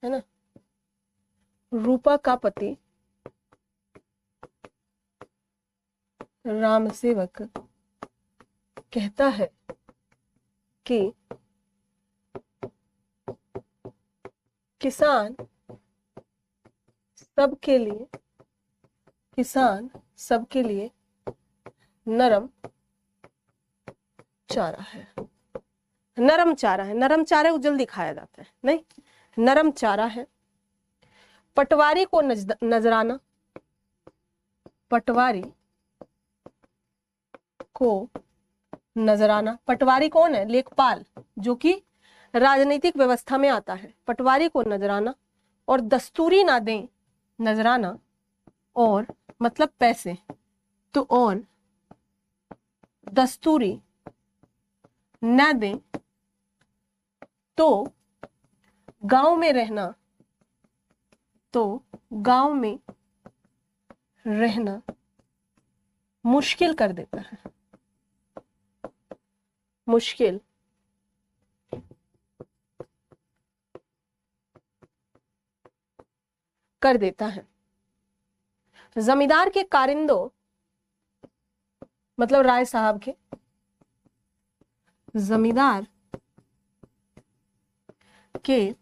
है ना, रूपा का पति रामसेवक कहता है कि किसान सबके लिए नरम चारा है। नरम चारा है, नरम चारा को जल्दी खाया जाता है, नहीं, नरम चारा है। पटवारी को नजराना, पटवारी को नजराना। पटवारी कौन है? लेखपाल, जो कि राजनीतिक व्यवस्था में आता है। पटवारी को नजराना और दस्तूरी ना दें, नजराना और मतलब पैसे, तो और दस्तूरी न दें तो गांव में रहना मुश्किल कर देता है, मुश्किल कर देता है। जमींदार के कारिंदों, मतलब राय साहब के, जमींदार के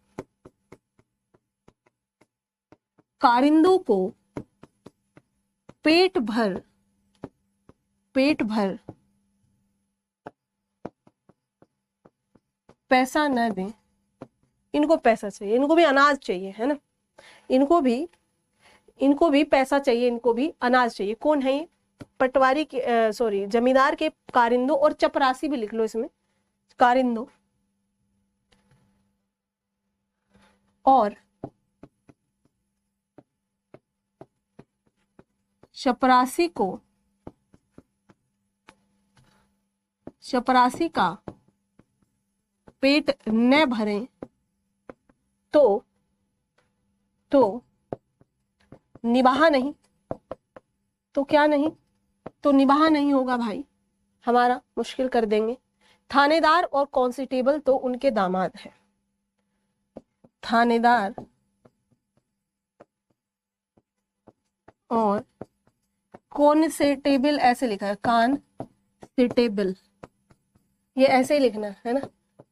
कारिंदों को पेट भर पैसा न दें। इनको पैसा चाहिए, इनको भी अनाज चाहिए, है ना, इनको भी पैसा चाहिए, इनको भी अनाज चाहिए। कौन है ये? पटवारी के सॉरी जमींदार के कारिंदों, और चपरासी भी लिख लो इसमें, कारिंदों और चपरासी का पेट न भरें तो निबाह नहीं, तो क्या नहीं, तो निबाह नहीं होगा भाई, हमारा मुश्किल कर देंगे। थानेदार और कांस्टेबल तो उनके दामाद है। थानेदार और कांस्टेबल, ऐसे लिखा है कांस्टेबल, ये ऐसे ही लिखना है ना,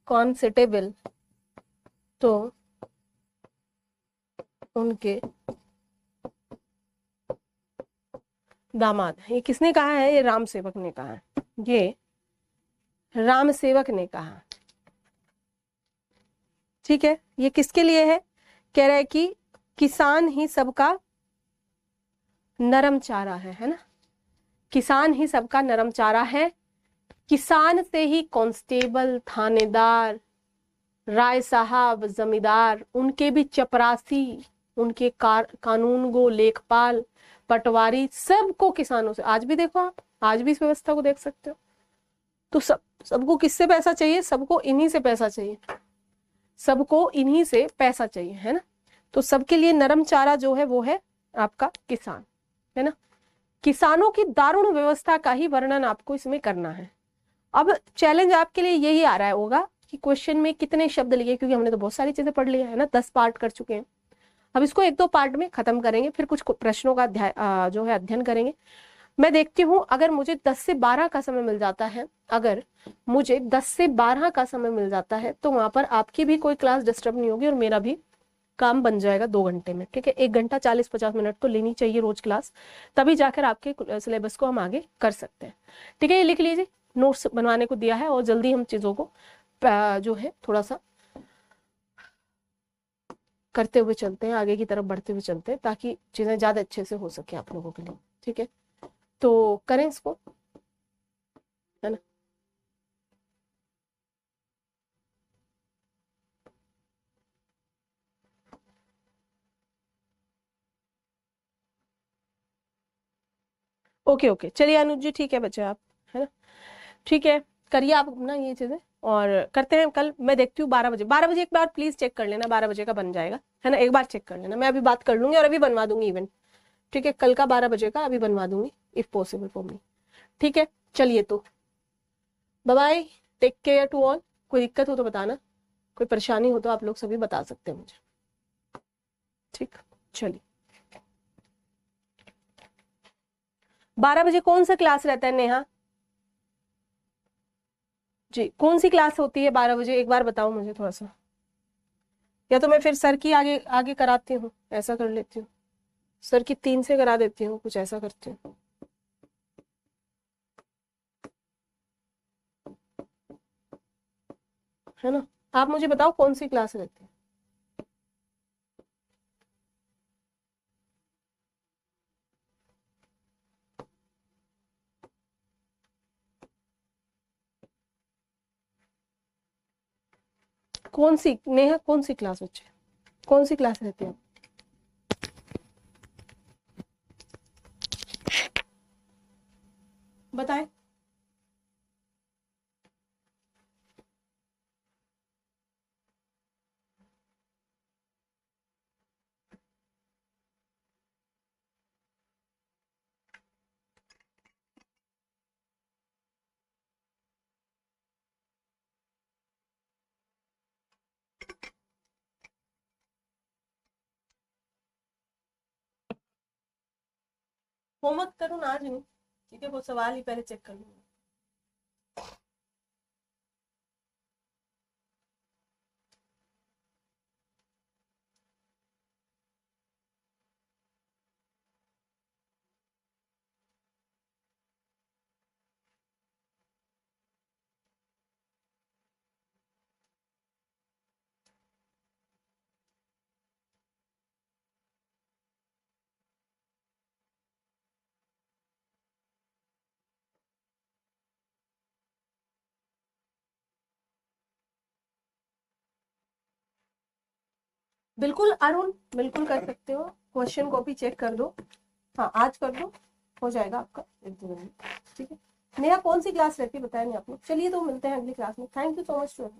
कांस्टेबल तो उनके दामाद है। ये किसने कहा है? ये रामसेवक ने कहा है, ये रामसेवक ने कहा। ठीक है, ये किसके लिए है? कह रहा है कि किसान ही सबका नरम चारा है ना, किसान ही सबका नरम चारा है। किसान से ही कांस्टेबल, थानेदार, राय साहब, जमींदार, उनके भी चपरासी, उनके कानूनगो, लेखपाल, पटवारी, सबको किसानों से। आज भी देखो आप, आज भी इस व्यवस्था को देख सकते हो। तो सबको किससे पैसा चाहिए? सबको इन्हीं से पैसा चाहिए, सबको इन्हीं से पैसा चाहिए, है ना। तो सबके लिए नरम चारा जो है वो है आपका किसान, है ना। किसानों की दारुण व्यवस्था का ही वर्णन आपको इसमें करना है। अब चैलेंज आपके लिए यही आ रहा होगा कि क्वेश्चन में कितने शब्द लिए, क्योंकि हमने तो बहुत सारी चीजें पढ़ ली है ना, 10 पार्ट कर चुके हैं। अब इसको 1-2 पार्ट में खत्म करेंगे, फिर कुछ प्रश्नों का जो है अध्ययन करेंगे। मैं देखती हूँ अगर मुझे 10 से 12 का समय मिल जाता है, अगर मुझे 10 से 12 का समय मिल जाता है तो वहां पर आपकी भी कोई क्लास डिस्टर्ब नहीं होगी और मेरा भी काम बन जाएगा 2 घंटे में। ठीक है, 1 घंटा 40-50 मिनट तो लेनी चाहिए रोज क्लास, तभी जाकर आपके सिलेबस को हम आगे कर सकते हैं। ठीक है, ये लिख लीजिए, नोट्स बनवाने को दिया है और जल्दी हम चीजों को जो है थोड़ा सा करते हुए चलते हैं, आगे की तरफ बढ़ते हुए चलते हैं, ताकि चीजें ज्यादा अच्छे से हो सके आप लोगों के लिए। ठीक है, तो करें इसको, है ना। ओके ओके, चलिए अनुज जी, ठीक है बच्चे आप, है ना, ठीक है, करिए आप अपना ये चीजें, और करते हैं कल। मैं देखती हूँ 12 बजे, 12 बजे एक बार प्लीज चेक कर लेना, 12 बजे का बन जाएगा, है ना, एक बार चेक कर लेना। मैं अभी बात कर लूंगी और अभी बनवा दूंगी इवेंट। ठीक है, कल का 12 बजे का अभी बनवा दूंगी, इफ पॉसिबल फॉर मी। ठीक है, चलिए तो bye bye, take care to all. कोई दिक्कत हो तो बताना, कोई परेशानी हो तो आप लोग सभी बता सकते हैं मुझे। ठीक, चलिए। 12 बजे कौन सा क्लास रहता है नेहा जी, कौन सी क्लास होती है 12 बजे, एक बार बताओ मुझे थोड़ा सा, या तो मैं फिर सर की आगे आगे कराती हूँ, ऐसा कर लेती हूँ, सर की 3 से करा देती हूँ, कुछ ऐसा करती हूँ, है ना। आप मुझे बताओ कौन सी क्लास रहती है। कौन सी नेहा, कौन सी क्लास बच्चे, कौन सी क्लास रहती है। बताएं। होमवर्क करूँ ना आज नहीं, ठीक है, वो सवाल ही पहले चेक कर लूंगा। बिल्कुल अरुण, बिल्कुल कर सकते हो, क्वेश्चन कॉपी चेक कर दो, हाँ आज कर दो, हो जाएगा आपका 1-2 दिन में। ठीक है, नेहा कौन सी क्लास रहती है बताया नहीं आपने। चलिए तो मिलते हैं अगली क्लास में, thank you so much to.